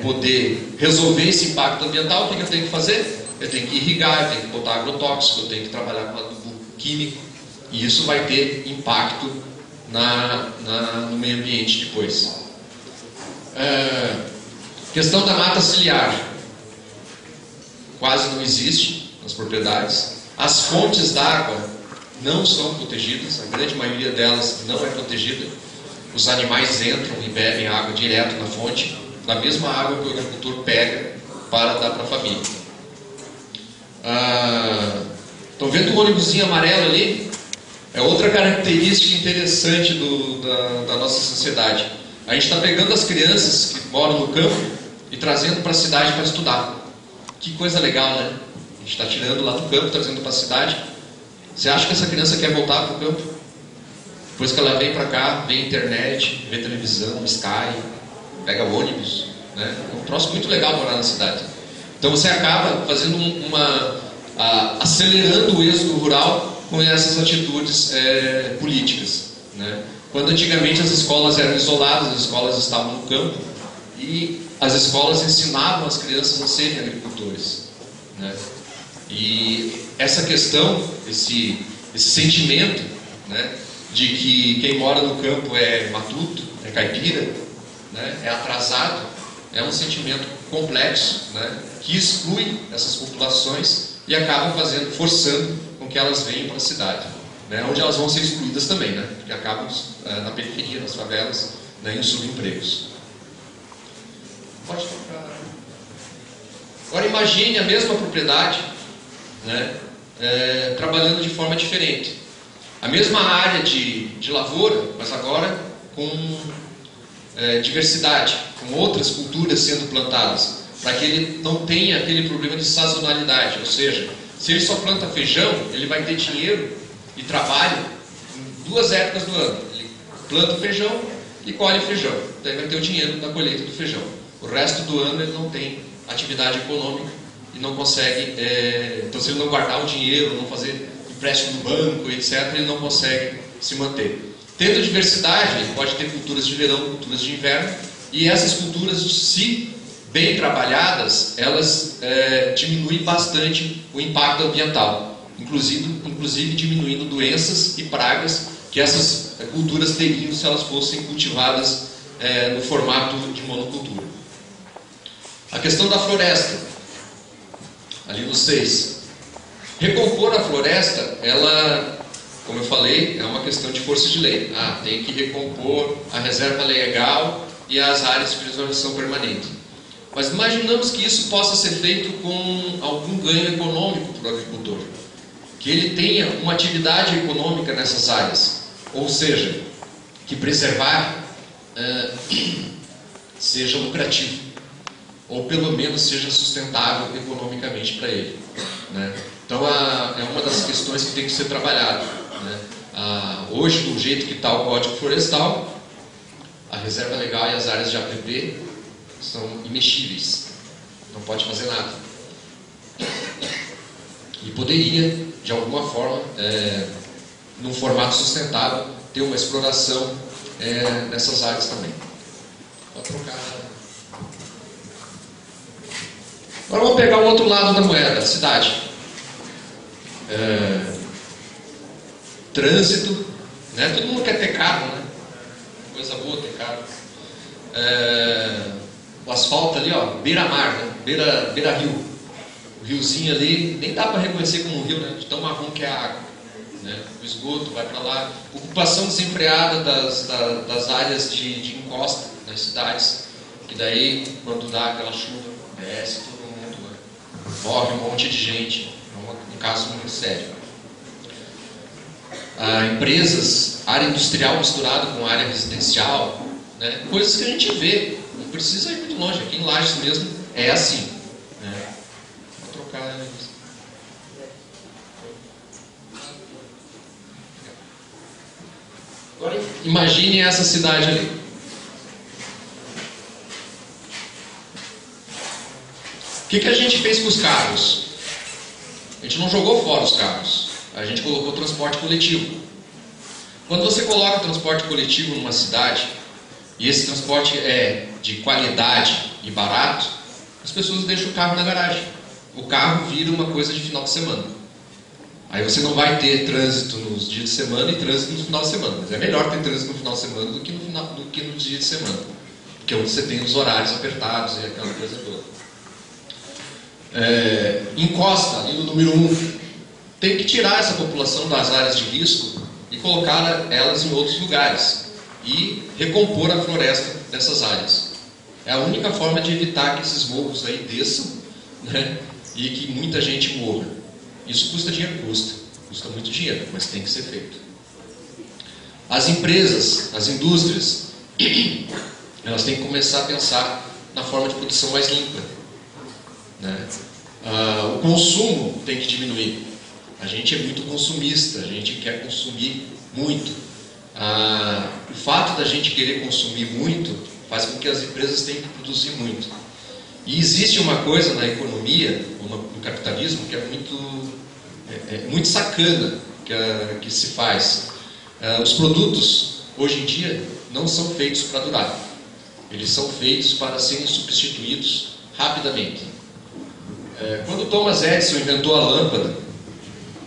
poder resolver esse impacto ambiental, o que eu tenho que fazer? Eu tenho que irrigar, eu tenho que botar agrotóxico, eu tenho que trabalhar com adubo químico, e isso vai ter impacto no meio ambiente depois. Questão da mata ciliar. Quase não existe nas propriedades. As fontes d'água não são protegidas, a grande maioria delas não é protegida. Os animais entram e bebem água direto na fonte, da mesma água que o agricultor pega para dar para a família. Estão vendo o ônibusinho amarelo ali? É outra característica interessante da nossa sociedade. A gente está pegando as crianças que moram no campo e trazendo para a cidade para estudar. Que coisa legal, né? A gente está tirando lá do campo, trazendo para a cidade. Você acha que essa criança quer voltar para o campo? Depois que ela vem para cá, vê internet, vê televisão, Sky, pega ônibus, né? É um troço muito legal morar na cidade. Então você acaba fazendo acelerando o êxodo rural com essas atitudes políticas, né? Quando antigamente as escolas eram isoladas, as escolas estavam no campo e as escolas ensinavam as crianças a serem agricultores, né? E essa questão, esse sentimento, né, de que quem mora no campo é matuto, é caipira, né, é atrasado, é um sentimento complexo, né, que exclui essas populações e acaba forçando com que elas venham para a cidade, né, onde elas vão ser excluídas também, né, porque acabam na periferia, nas favelas, né, em subempregos. Pode tocar. Agora imagine a mesma propriedade, né, trabalhando de forma diferente. A mesma área de lavoura, mas agora com diversidade, com outras culturas sendo plantadas, para que ele não tenha aquele problema de sazonalidade. Ou seja, se ele só planta feijão, ele vai ter dinheiro e trabalho em 2 épocas do ano. Ele planta o feijão e colhe o feijão. Daí vai ter o dinheiro da colheita do feijão. O resto do ano ele não tem atividade econômica e não consegue, então se ele não guardar o dinheiro, não fazer empréstimo no banco, etc., ele não consegue se manter. Tendo diversidade, ele pode ter culturas de verão, culturas de inverno, e essas culturas, se bem trabalhadas, elas diminuem bastante o impacto ambiental, inclusive diminuindo doenças e pragas que essas culturas teriam se elas fossem cultivadas no formato de monocultura. A questão da floresta, ali no 6. Recompor a floresta, ela, como eu falei, é uma questão de força de lei. Tem que recompor a reserva legal e as áreas de preservação permanente. Mas imaginamos que isso possa ser feito com algum ganho econômico para o agricultor. Que ele tenha uma atividade econômica nessas áreas. Ou seja, que preservar seja lucrativo. Ou pelo menos seja sustentável economicamente para ele, né? Então é uma das questões que tem que ser trabalhada, né? Hoje, do jeito que está o Código Florestal, a reserva legal e as áreas de APP são imexíveis, não pode fazer nada. E poderia, de alguma forma, num formato sustentável, ter uma exploração nessas áreas também. Pode trocar. Agora vamos pegar o outro lado da moeda, a cidade. Trânsito, né? Todo mundo quer ter carro, né? Coisa boa ter carro. O asfalto ali, ó, beira-mar, né? Beira-rio. O riozinho ali, nem dá para reconhecer como um rio, né? De tão marrom que é a água, né? O esgoto vai para lá. Ocupação desenfreada das áreas de encosta nas cidades, que daí, quando dá aquela chuva, desce todo mundo, né? Morre um monte de gente. É um caso muito sério. Empresas, área industrial misturada com área residencial, né? Coisas que a gente vê, não precisa ir muito longe. Aqui em Lages mesmo é assim, né? Vou trocar. Agora imagine essa cidade ali. O que a gente fez com os carros? A gente não jogou fora os carros, a gente colocou transporte coletivo. Quando você coloca transporte coletivo numa cidade, e esse transporte é de qualidade e barato, as pessoas deixam o carro na garagem. O carro vira uma coisa de final de semana. Aí você não vai ter trânsito nos dias de semana e trânsito no final de semana. Mas é melhor ter trânsito no final de semana do que nos dias de semana. Porque é onde você tem os horários apertados e aquela coisa toda. Encosta ali no número 1. Tem que tirar essa população das áreas de risco e colocar elas em outros lugares. E recompor a floresta dessas áreas. É a única forma de evitar que esses morros aí desçam, né, e que muita gente morra. Isso custa dinheiro? Custa muito dinheiro, mas tem que ser feito. As empresas, as indústrias, elas têm que começar a pensar na forma de produção mais limpa, né? O consumo tem que diminuir. A gente é muito consumista, a gente quer consumir muito. O fato da gente querer consumir muito faz com que as empresas tenham que produzir muito. E existe uma coisa na economia, ou no capitalismo, que é muito sacana que se faz. Os produtos, hoje em dia, não são feitos para durar. Eles são feitos para serem substituídos rapidamente. Quando Thomas Edison inventou a lâmpada,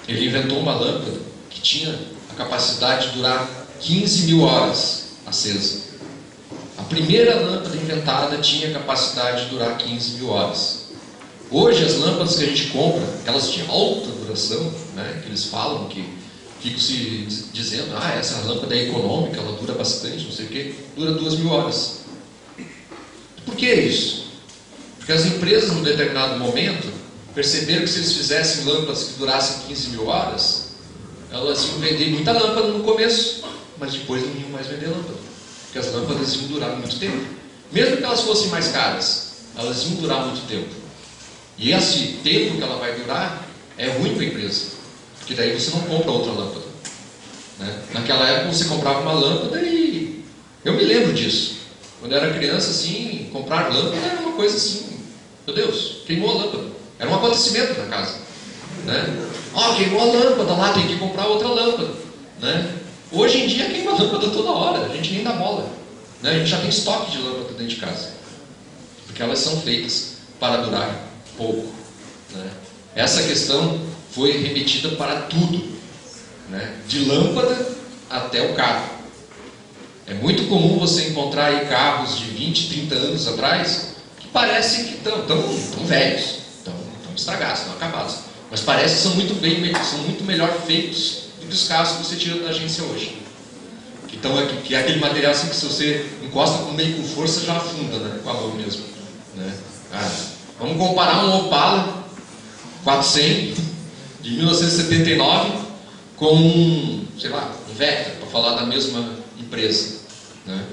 ele inventou uma lâmpada que tinha a capacidade de durar 15.000 horas acesa. A primeira lâmpada inventada tinha a capacidade de durar 15.000 horas. Hoje as lâmpadas que a gente compra, aquelas de alta duração, né, que eles falam, que ficam se dizendo, essa lâmpada é econômica, ela dura bastante, não sei o quê, dura 2.000 horas. Por que isso? Porque as empresas, num determinado momento, perceberam que se eles fizessem lâmpadas que durassem 15.000 horas, elas iam vender muita lâmpada no começo, mas depois não iam mais vender lâmpada, porque as lâmpadas iam durar muito tempo. Mesmo que elas fossem mais caras, elas iam durar muito tempo. E esse tempo que ela vai durar é ruim para a empresa, porque daí você não compra outra lâmpada, né? Naquela época você comprava uma lâmpada e... eu me lembro disso. Quando eu era criança, assim, comprar lâmpada era uma coisa assim, meu Deus, queimou a lâmpada. Era um acontecimento na casa, né? Queimou a lâmpada lá, tem que comprar outra lâmpada, né? Hoje em dia queima a lâmpada toda hora, a gente nem dá bola, né? A gente já tem estoque de lâmpada dentro de casa, porque elas são feitas para durar pouco, né? Essa questão foi remetida para tudo, né? De lâmpada até o carro. É muito comum você encontrar aí carros de 20, 30 anos atrás que parecem que estão velhos, estão estragados, estão acabados, mas parece que são muito melhor feitos do que os carros que você tira da agência hoje. Que é aquele material assim que se você encosta meio com força já afunda, né? Com a mão mesmo, né? Vamos comparar um Opala 400 de 1979 com um Vectra, para falar da mesma empresa, né?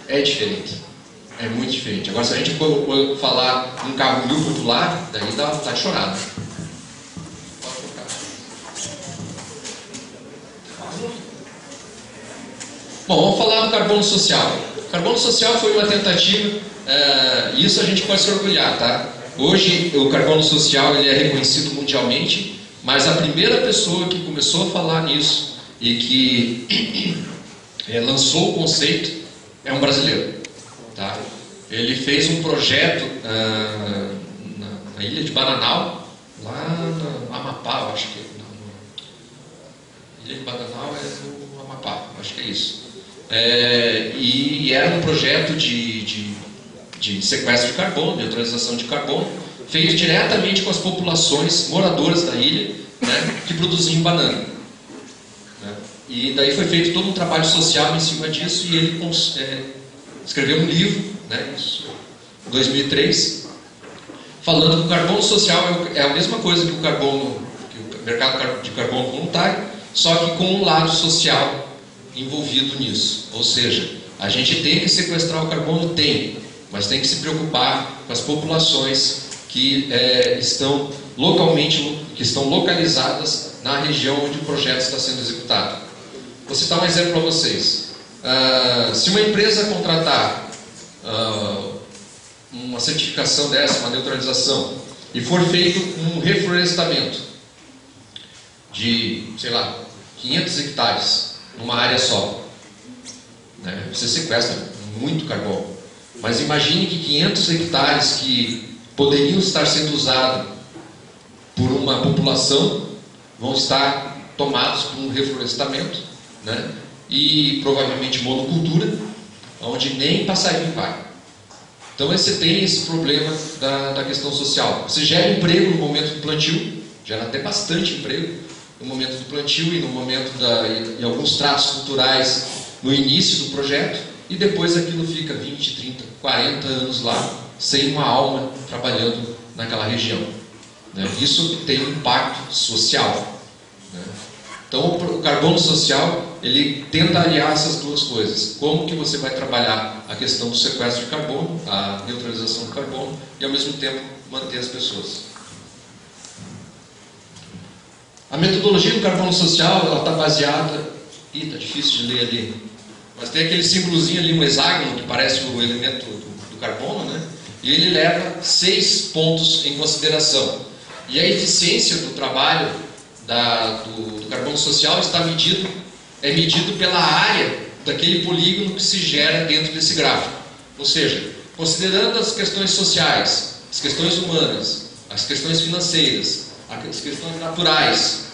É diferente, é muito diferente. Agora, se a gente for falar um carro mil popular, daí dá vontade de chorar, né? Pode colocar. Bom, vamos falar do carbono social. O carbono social foi uma tentativa, isso a gente pode se orgulhar, tá? Hoje o carbono social ele é reconhecido mundialmente, mas a primeira pessoa que começou a falar nisso e que lançou o conceito é um brasileiro, tá? Ele fez um projeto na ilha de Bananal, lá no Amapá, eu acho que ilha de Bananal é no Amapá, acho que é isso. E era um projeto de sequestro de carbono, de neutralização de carbono, feito diretamente com as populações moradoras da ilha, né, que produziam banana, né? E daí foi feito todo um trabalho social em cima disso, e ele escreveu um livro, né, em 2003, falando que o carbono social é a mesma coisa que o mercado de carbono voluntário, só que com um lado social envolvido nisso. Ou seja, a gente tem que sequestrar o carbono, mas tem que se preocupar com as populações que estão localizadas na região onde o projeto está sendo executado. Vou citar um exemplo para vocês. Se uma empresa contratar uma certificação dessa, uma neutralização, e for feito um reflorestamento de, 500 hectares numa área só, né? Você sequestra muito carbono. Mas imagine que 500 hectares que poderiam estar sendo usados por uma população vão estar tomados por um reflorestamento, né? E provavelmente monocultura, onde nem passarinho vai. Então você tem esse problema da questão social. Você gera emprego no momento do plantio, gera até bastante emprego no momento do plantio e no momento e alguns tratos culturais no início do projeto, e depois aquilo fica 20, 30, 40 anos lá, sem uma alma trabalhando naquela região, né? Isso tem um impacto social, né? Então o carbono social, ele tenta aliar essas duas coisas. Como que você vai trabalhar a questão do sequestro de carbono, a neutralização do carbono, e ao mesmo tempo manter as pessoas. A metodologia do carbono social, ela está baseada... está difícil de ler ali. Mas tem aquele símbolozinho ali, um hexágono, que parece o elemento do carbono, né? E ele leva 6 pontos em consideração. E a eficiência do trabalho do carbono social é medido pela área daquele polígono que se gera dentro desse gráfico. Ou seja, considerando as questões sociais, as questões humanas, as questões financeiras, as questões naturais,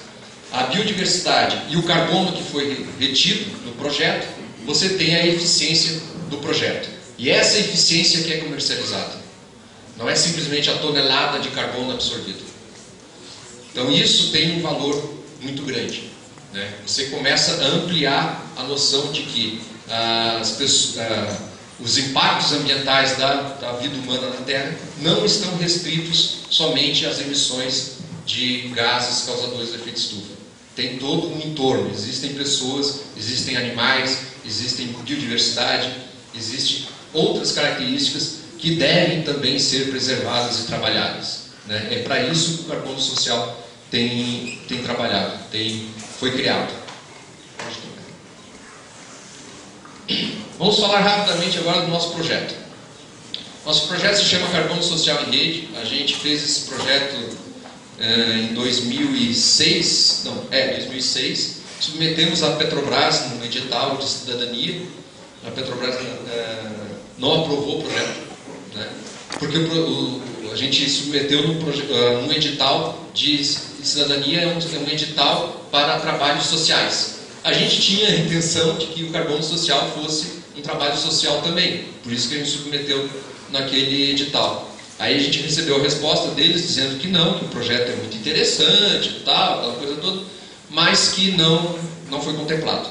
a biodiversidade e o carbono que foi retido no projeto, você tem a eficiência do projeto. E essa eficiência que é comercializada. Não é simplesmente a tonelada de carbono absorvido. Então isso tem um valor muito grande, né? Você começa a ampliar a noção de que os impactos ambientais da vida humana na Terra não estão restritos somente às emissões de gases causadores de efeito estufa. Tem todo um entorno, existem pessoas, existem animais, existem biodiversidade, existem outras características que devem também ser preservadas e trabalhadas, né? É para isso que o carbono social tem trabalhado, foi criado. Vamos falar rapidamente agora do nosso projeto. Nosso projeto se chama Carbono Social em Rede. A gente fez esse projeto em 2006, submetemos a Petrobras no edital de cidadania. A Petrobras não aprovou o projeto, né? Porque a gente submeteu num edital de cidadania, é um edital para trabalhos sociais. A gente tinha a intenção de que o carbono social fosse um trabalho social também, por isso que a gente submeteu naquele edital. Aí a gente recebeu a resposta deles dizendo que não, que o projeto é muito interessante, tal, aquela coisa toda, mas que não foi contemplado.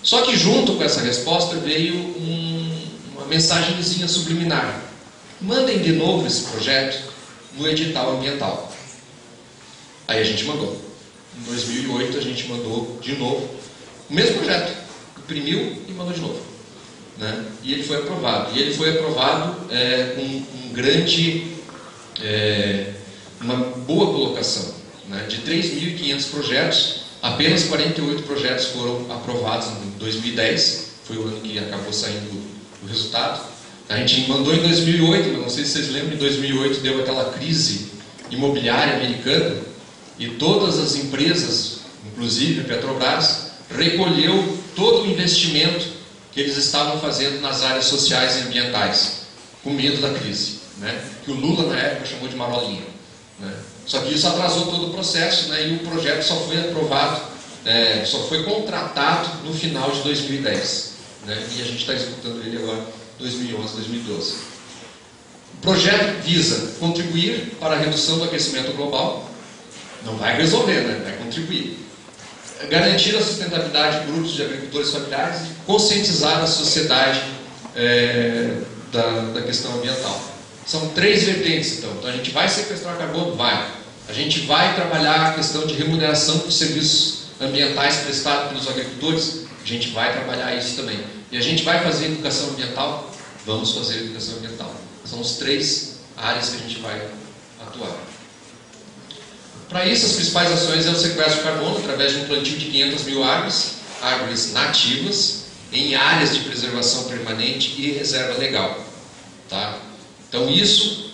Só que junto com essa resposta veio uma mensagenzinha subliminar. Mandem de novo esse projeto no edital ambiental. Aí a gente mandou. Em 2008 a gente mandou de novo o mesmo projeto, imprimiu e mandou de novo, né? E ele foi aprovado. E ele foi aprovado com uma boa colocação, né? De 3.500 projetos, apenas 48 projetos foram aprovados em 2010, foi o ano que acabou saindo o resultado. A gente mandou em 2008, mas não sei se vocês lembram, em 2008 deu aquela crise imobiliária americana e todas as empresas, inclusive a Petrobras, recolheu todo o investimento que eles estavam fazendo nas áreas sociais e ambientais, com medo da crise, né? Que o Lula na época chamou de marolinha, né? Só que isso atrasou todo o processo, né? E o projeto só foi aprovado, só foi contratado no final de 2010, né? E a gente está executando ele agora 2011, 2012. O projeto visa contribuir para a redução do aquecimento global. Não vai resolver, né? Vai contribuir. Garantir a sustentabilidade de grupos de agricultores familiares e conscientizar a sociedade da questão ambiental. São 3 vertentes, então. Então a gente vai sequestrar carbono? Vai. A gente vai trabalhar a questão de remuneração dos serviços ambientais prestados pelos agricultores? A gente vai trabalhar isso também. E a gente vai fazer educação ambiental? Vamos fazer educação ambiental. São as 3 áreas que a gente vai atuar. Para isso, as principais ações é o sequestro de carbono, através de um plantio de 500 mil árvores nativas, em áreas de preservação permanente e reserva legal. Tá? Então isso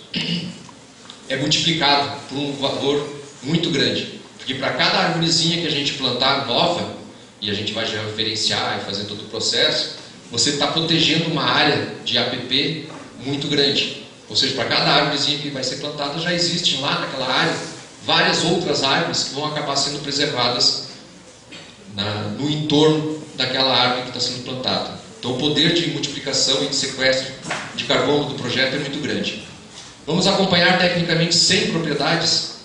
é multiplicado por um valor muito grande. Porque para cada árvorezinha que a gente plantar nova, e a gente vai já referenciar e fazer todo o processo, você está protegendo uma área de APP muito grande. Ou seja, para cada árvorezinha que vai ser plantada, já existe lá naquela área várias outras árvores que vão acabar sendo preservadas no entorno daquela árvore que está sendo plantada. Então o poder de multiplicação e de sequestro de carbono do projeto é muito grande. Vamos acompanhar tecnicamente 100 propriedades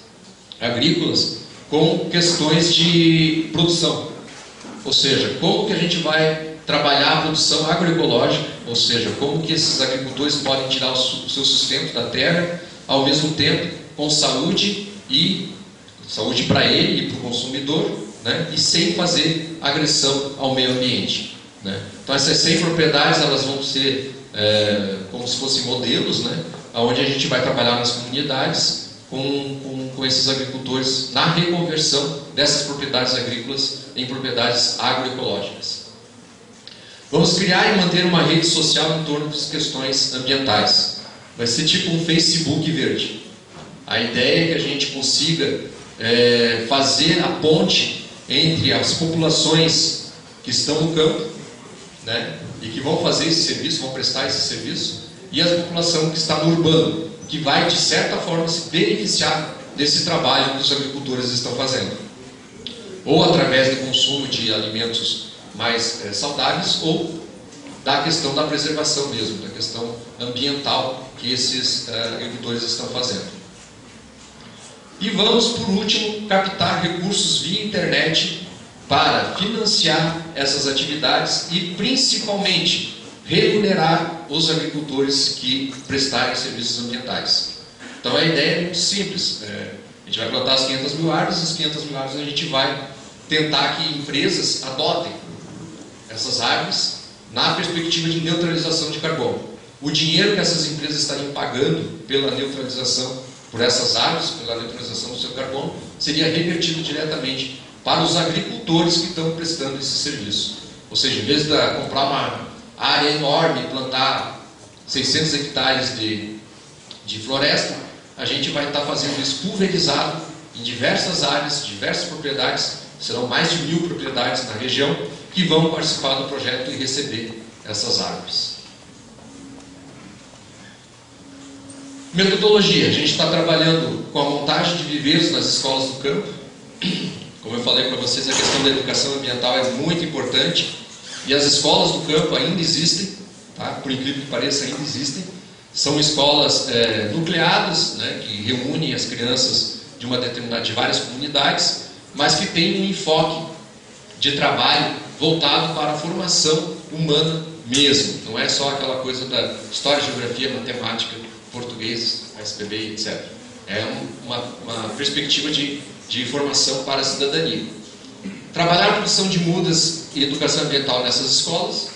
agrícolas com questões de produção. Ou seja, como que a gente vai trabalhar a produção agroecológica, ou seja, como que esses agricultores podem tirar o seu sustento da terra, ao mesmo tempo com saúde para ele e para o consumidor, né? E sem fazer agressão ao meio ambiente, né? Então essas 100 propriedades elas vão ser como se fossem modelos, né? Onde a gente vai trabalhar nas comunidades com esses agricultores na reconversão dessas propriedades agrícolas em propriedades agroecológicas. Vamos criar e manter uma rede social em torno das questões ambientais. Vai ser tipo um Facebook verde. A ideia é que a gente consiga fazer a ponte entre as populações que estão no campo, né, e que vão fazer esse serviço, vão prestar esse serviço, e a população que está no urbano, que vai, de certa forma, se beneficiar desse trabalho que os agricultores estão fazendo. Ou através do consumo de alimentos mais saudáveis, ou da questão da preservação mesmo, da questão ambiental que esses agricultores estão fazendo. E vamos, por último, captar recursos via internet para financiar essas atividades e, principalmente, remunerar os agricultores que prestarem serviços ambientais. Então a ideia é muito simples. A gente vai plantar as 500 mil árvores, as 500 mil árvores a gente vai tentar que empresas adotem essas árvores na perspectiva de neutralização de carbono. O dinheiro que essas empresas estariam pagando pela neutralização por essas árvores, pela neutralização do seu carbono, seria revertido diretamente para os agricultores que estão prestando esse serviço. Ou seja, em vez de comprar uma área enorme e plantar 600 hectares de floresta, a gente vai estar fazendo isso pulverizado em diversas áreas, diversas propriedades, serão mais de 1000 propriedades na região que vão participar do projeto e receber essas árvores. Metodologia. A gente está trabalhando com a montagem de viveiros nas escolas do campo. Como eu falei para vocês, a questão da educação ambiental é muito importante e as escolas do campo ainda existem, tá? Por incrível que pareça, ainda existem. São escolas nucleadas, né, que reúnem as crianças de várias comunidades, mas que têm um enfoque de trabalho voltado para a formação humana mesmo. Não é só aquela coisa da história, geografia, matemática, português, SPB, etc. É uma perspectiva de formação para a cidadania. Trabalhar a produção de mudas e educação ambiental nessas escolas,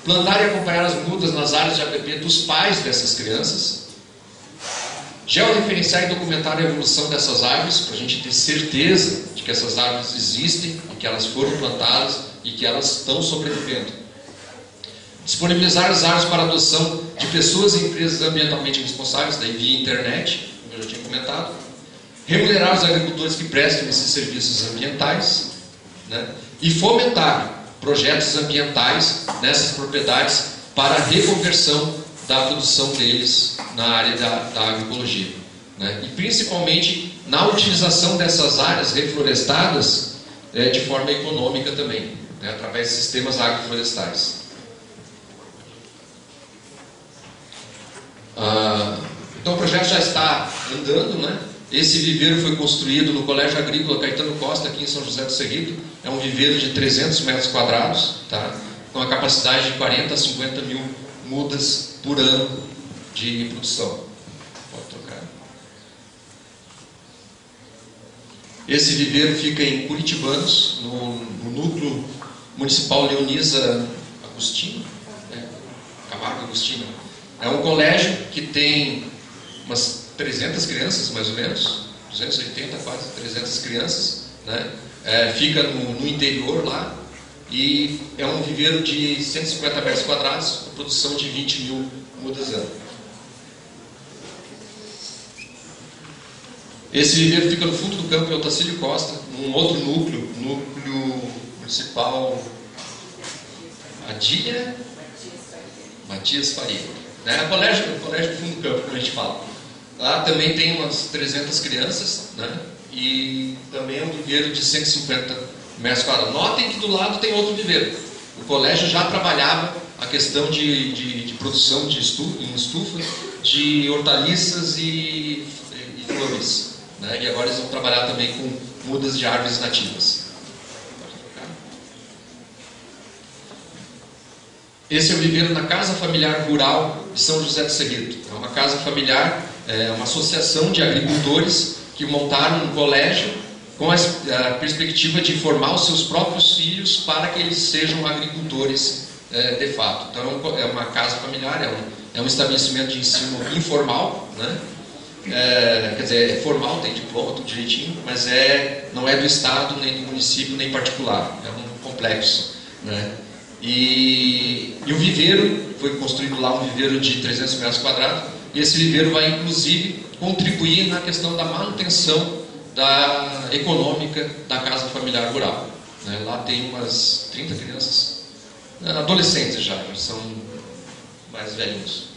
plantar e acompanhar as mudas nas áreas de APP dos pais dessas crianças, georreferenciar e documentar a evolução dessas árvores, para a gente ter certeza de que essas árvores existem, e que elas foram plantadas e que elas estão sobrevivendo. Disponibilizar as árvores para adoção de pessoas e empresas ambientalmente responsáveis, daí via internet, como eu já tinha comentado. Remunerar os agricultores que prestam esses serviços ambientais, né? E fomentar projetos ambientais nessas propriedades para a reconversão da produção deles na área da agroecologia, né? E principalmente na utilização dessas áreas reflorestadas de forma econômica também, né? Através de sistemas agroflorestais. Então o projeto já está andando, né? Esse viveiro foi construído no Colégio Agrícola Caetano Costa, aqui em São José do Cerrito. É um viveiro de 300 metros quadrados, tá? Com a capacidade de 40 a 50 mil mudas por ano de produção. Pode trocar. Esse viveiro fica em Curitibanos, no núcleo municipal Leonisa Agostinho, né? Camargo Agostinho. É um colégio que tem umas 300 crianças, mais ou menos, 280, quase 300 crianças, né? Fica no interior lá, e é um viveiro de 150 metros quadrados, com produção de 20 mil mudas ano. Esse viveiro fica no fundo do campo em Otacílio Costa, num outro núcleo municipal Matias Faria. É o colégio do fundo do campo, como a gente fala. Lá também tem umas 300 crianças, né? e também é um viveiro de 150 metros quadrados. Notem que do lado tem outro viveiro. O colégio já trabalhava a questão de produção em estufa, de hortaliças e flores, né? E agora eles vão trabalhar também com mudas de árvores nativas. Esse é o viveiro na Casa Familiar Rural de São José do Cerrito. É uma casa familiar, uma associação de agricultores que montaram um colégio com a perspectiva de formar os seus próprios filhos para que eles sejam agricultores de fato. Então é uma casa familiar, é um estabelecimento de ensino informal, né? Quer dizer, é formal, tem diploma, tudo direitinho, mas não é do Estado, nem do município, nem particular. É um complexo, né? E o viveiro, foi construído lá um viveiro de 300 metros quadrados, e esse viveiro vai inclusive contribuir na questão da manutenção econômica da casa familiar rural, né? Lá tem umas 30 crianças, adolescentes já são mais velhinhos.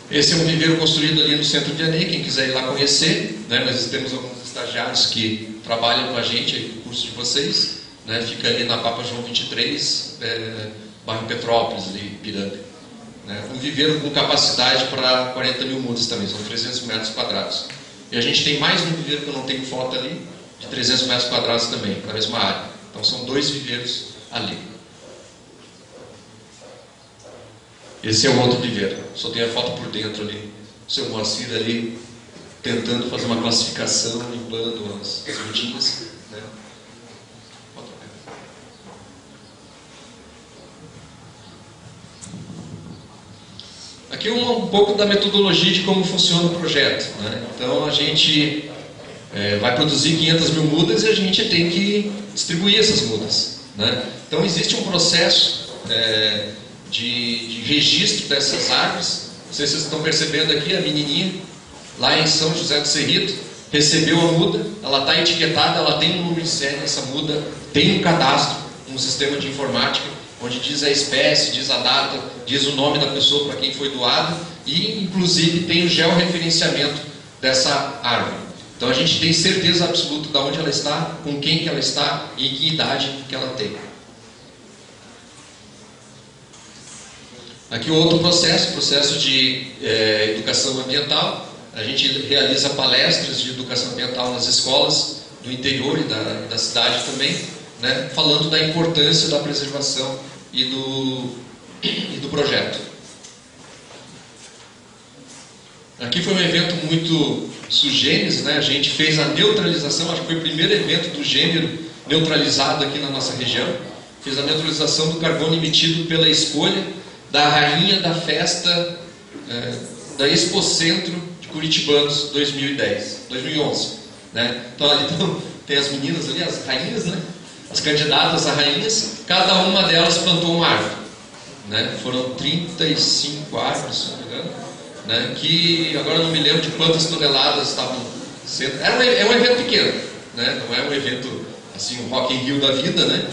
Esse é um viveiro construído ali no centro de Vianney, quem quiser ir lá conhecer, né? Nós temos alguns estagiários que trabalham com a gente aí no curso de vocês, né? Fica ali na Papa João 23, bairro Petrópolis, ali, Piranga, né? Um viveiro com capacidade para 40 mil mudas também, são 300 metros quadrados. E a gente tem mais um viveiro que eu não tenho foto ali, de 300 metros quadrados também, na mesma área. Então são 2 viveiros ali. Esse é o outro viveiro, só tem a foto por dentro ali. O seu Moacir ali tentando fazer uma classificação, limpando as mudinhas, né? Aqui um pouco da metodologia de como funciona o projeto, né? Então a gente vai produzir 500 mil mudas e a gente tem que distribuir essas mudas, né? Então existe um processo de registro dessas árvores. Não sei se vocês estão percebendo aqui, a menininha lá em São José do Cerrito recebeu a muda, ela está etiquetada, ela tem um número de série, essa muda tem um cadastro, um sistema de informática, onde diz a espécie, diz a data, diz o nome da pessoa para quem foi doado e inclusive tem o georreferenciamento dessa árvore. Então a gente tem certeza absoluta de onde ela está, com quem que ela está e em que idade que ela tem. Aqui outro processo de educação ambiental. A gente realiza palestras de educação ambiental nas escolas do interior e da cidade também, né, falando da importância da preservação e do projeto. Aqui foi um evento muito sui generis, né? A gente fez a neutralização, acho que foi o primeiro evento do gênero neutralizado aqui na nossa região. Fez a neutralização do carbono emitido pela escolha da rainha da festa da Expocentro de Curitibanos 2011, né? Então ali tem as meninas ali, as rainhas, né? As candidatas a rainhas, cada uma delas plantou uma árvore, né? Foram 35 árvores, se não me engano, né? Que agora não me lembro de quantas toneladas estavam sendo. É um evento pequeno, né? Não é um evento assim, um Rock in Rio da vida, né?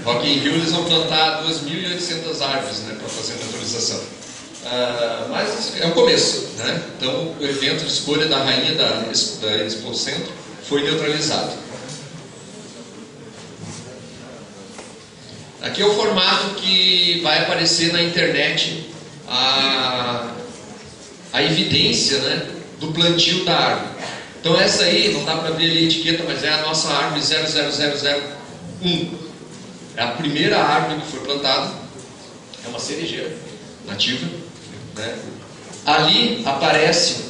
Rock in Rio eles vão plantar 2.800 árvores, né, para fazer a naturalização. Mas é o começo, né? Então o evento de escolha da rainha da Expocentro foi neutralizado. Aqui é o formato que vai aparecer na internet a evidência, né, do plantio da árvore. Então essa aí, não dá para ver ali a etiqueta, mas é a nossa árvore 00001. É a primeira árvore que foi plantada, é uma cerejeira nativa, né? Ali aparece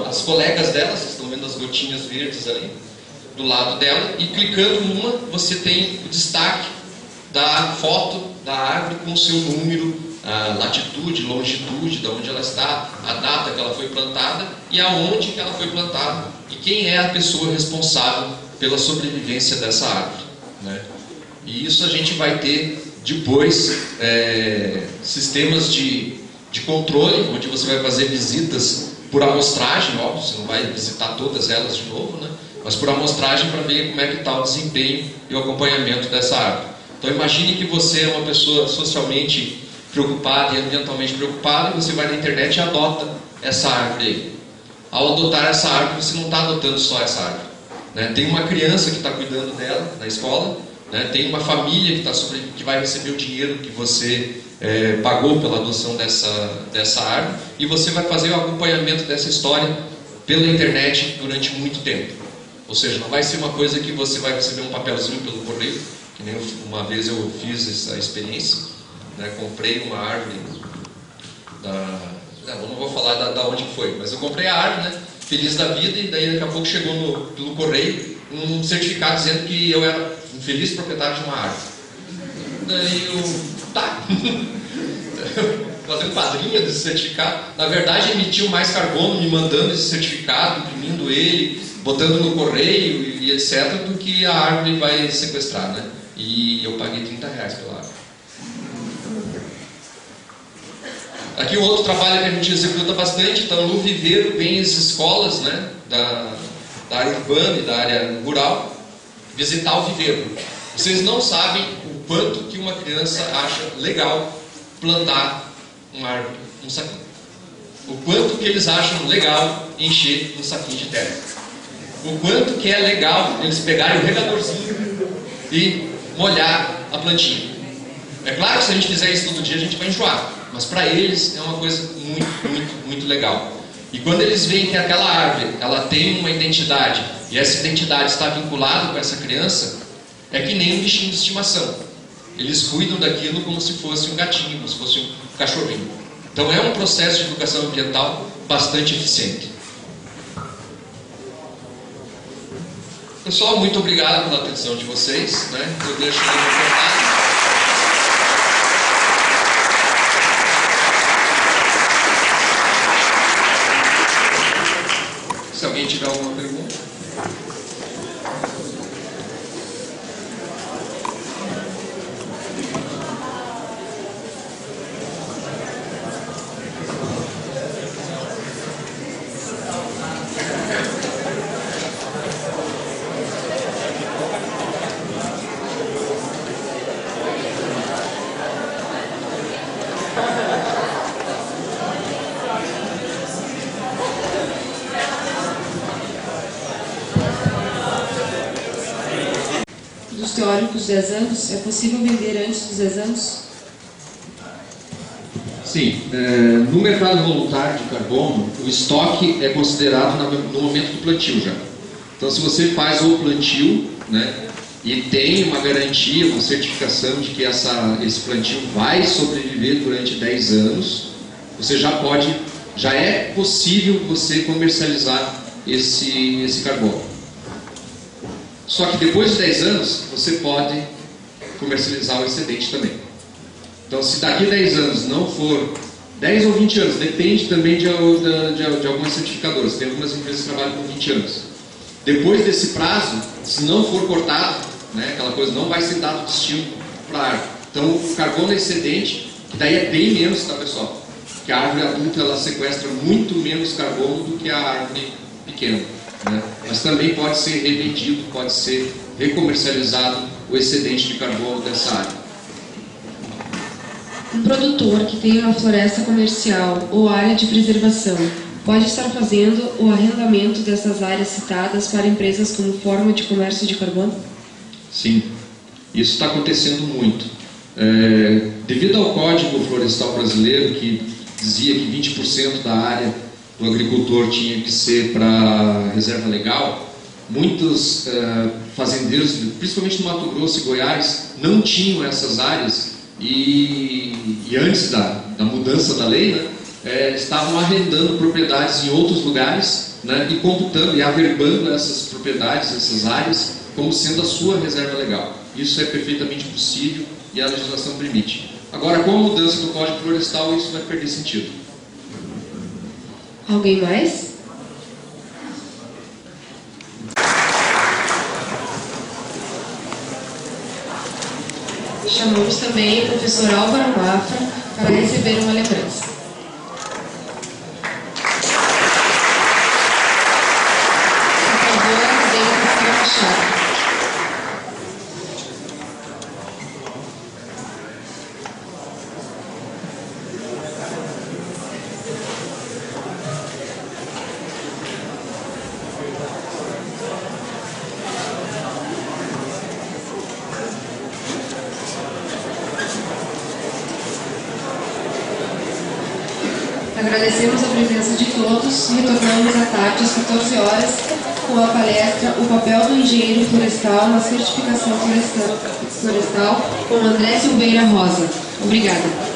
as colegas dela, vocês estão vendo as gotinhas verdes ali do lado dela, e clicando numa, você tem o destaque da foto da árvore com o seu número, a latitude, longitude, de onde ela está, a data que ela foi plantada e aonde que ela foi plantada e quem é a pessoa responsável pela sobrevivência dessa árvore, né? E isso a gente vai ter depois sistemas de controle, onde você vai fazer visitas por amostragem, óbvio, você não vai visitar todas elas de novo, né? Mas por amostragem para ver como é que está o desempenho e o acompanhamento dessa árvore. Então imagine que você é uma pessoa socialmente preocupada e ambientalmente preocupada, e você vai na internet e adota essa árvore aí. ao adotar essa árvore, você não está adotando só essa árvore, né? Tem uma criança que está cuidando dela na escola, né? Tem uma família que vai receber o dinheiro que você pagou pela adoção dessa árvore, e você vai fazer o acompanhamento dessa história pela internet durante muito tempo. Ou seja, não vai ser uma coisa que você vai receber um papelzinho pelo correio, que nem uma vez eu fiz essa experiência, né? Comprei uma árvore não vou falar da onde foi, mas eu comprei a árvore, né? Feliz da vida, e daí daqui a pouco chegou pelo correio um certificado dizendo que eu era um feliz proprietário de uma árvore. Daí fazendo quadrinha desse certificado. Na verdade, emitiu mais carbono me mandando esse certificado, imprimindo ele, botando no correio e etc., do que a árvore vai sequestrar, né? E eu paguei R$30 pela árvore. Aqui o outro trabalho que a gente executa bastante, então no viveiro vem as escolas, né, da área urbana e da área rural visitar o viveiro. Vocês não sabem o quanto que uma criança acha legal plantar uma árvore, um saquinho. O quanto que eles acham legal encher um saquinho de terra. O quanto que é legal eles pegarem o regadorzinho e molhar a plantinha. É claro que se a gente fizer isso todo dia a gente vai enjoar, mas para eles é uma coisa muito, muito, muito legal. E quando eles veem que aquela árvore ela tem uma identidade, e essa identidade está vinculada com essa criança, é que nem um bichinho de estimação. Eles cuidam daquilo como se fosse um gatinho, como se fosse um cachorrinho. Então é um processo de educação ambiental bastante eficiente. Pessoal, muito obrigado pela atenção de vocês, né? Eu deixo aqui no comentário. Se alguém tiver alguma pergunta. Dos teóricos 10 anos, é possível vender antes dos 10 anos? Sim, no mercado voluntário de carbono, o estoque é considerado no momento do plantio já. Então, se você faz o plantio, né, e tem uma garantia, uma certificação de que esse plantio vai sobreviver durante 10 anos, você já é possível você comercializar esse carbono. Só que depois de 10 anos, você pode comercializar o excedente também. Então, se daqui a 10 anos não for 10 ou 20 anos, depende também de algumas certificadoras. Tem algumas empresas que trabalham com 20 anos. Depois desse prazo, se não for cortado, né, aquela coisa não vai ser dado destino para a árvore. Então, o carbono excedente, que daí é bem menos, tá, pessoal? Porque a árvore adulta ela sequestra muito menos carbono do que a árvore pequena, né? Mas também pode ser revendido, pode ser recomercializado o excedente de carbono dessa árvore. Um produtor que tem uma floresta comercial ou área de preservação pode estar fazendo o arrendamento dessas áreas citadas para empresas como forma de comércio de carbono? Sim, isso está acontecendo muito. Devido ao Código Florestal Brasileiro, que dizia que 20% da área do agricultor tinha que ser para reserva legal, muitos fazendeiros, principalmente no Mato Grosso e Goiás, não tinham essas áreas e antes da mudança da lei, né, estavam arrendando propriedades em outros lugares, né, e computando e averbando essas propriedades, essas áreas, como sendo a sua reserva legal. Isso é perfeitamente possível e a legislação permite. Agora, com a mudança do Código Florestal, isso vai perder sentido. Alguém mais? Chamamos também o professor Álvaro Mafra para receber uma lembrança. Por favor, venha para a fachada. Agradecemos a presença de todos e retornamos à tarde, às 14 horas, com a palestra O Papel do Engenheiro Florestal na Certificação Florestal, com André Silveira Rosa. Obrigada.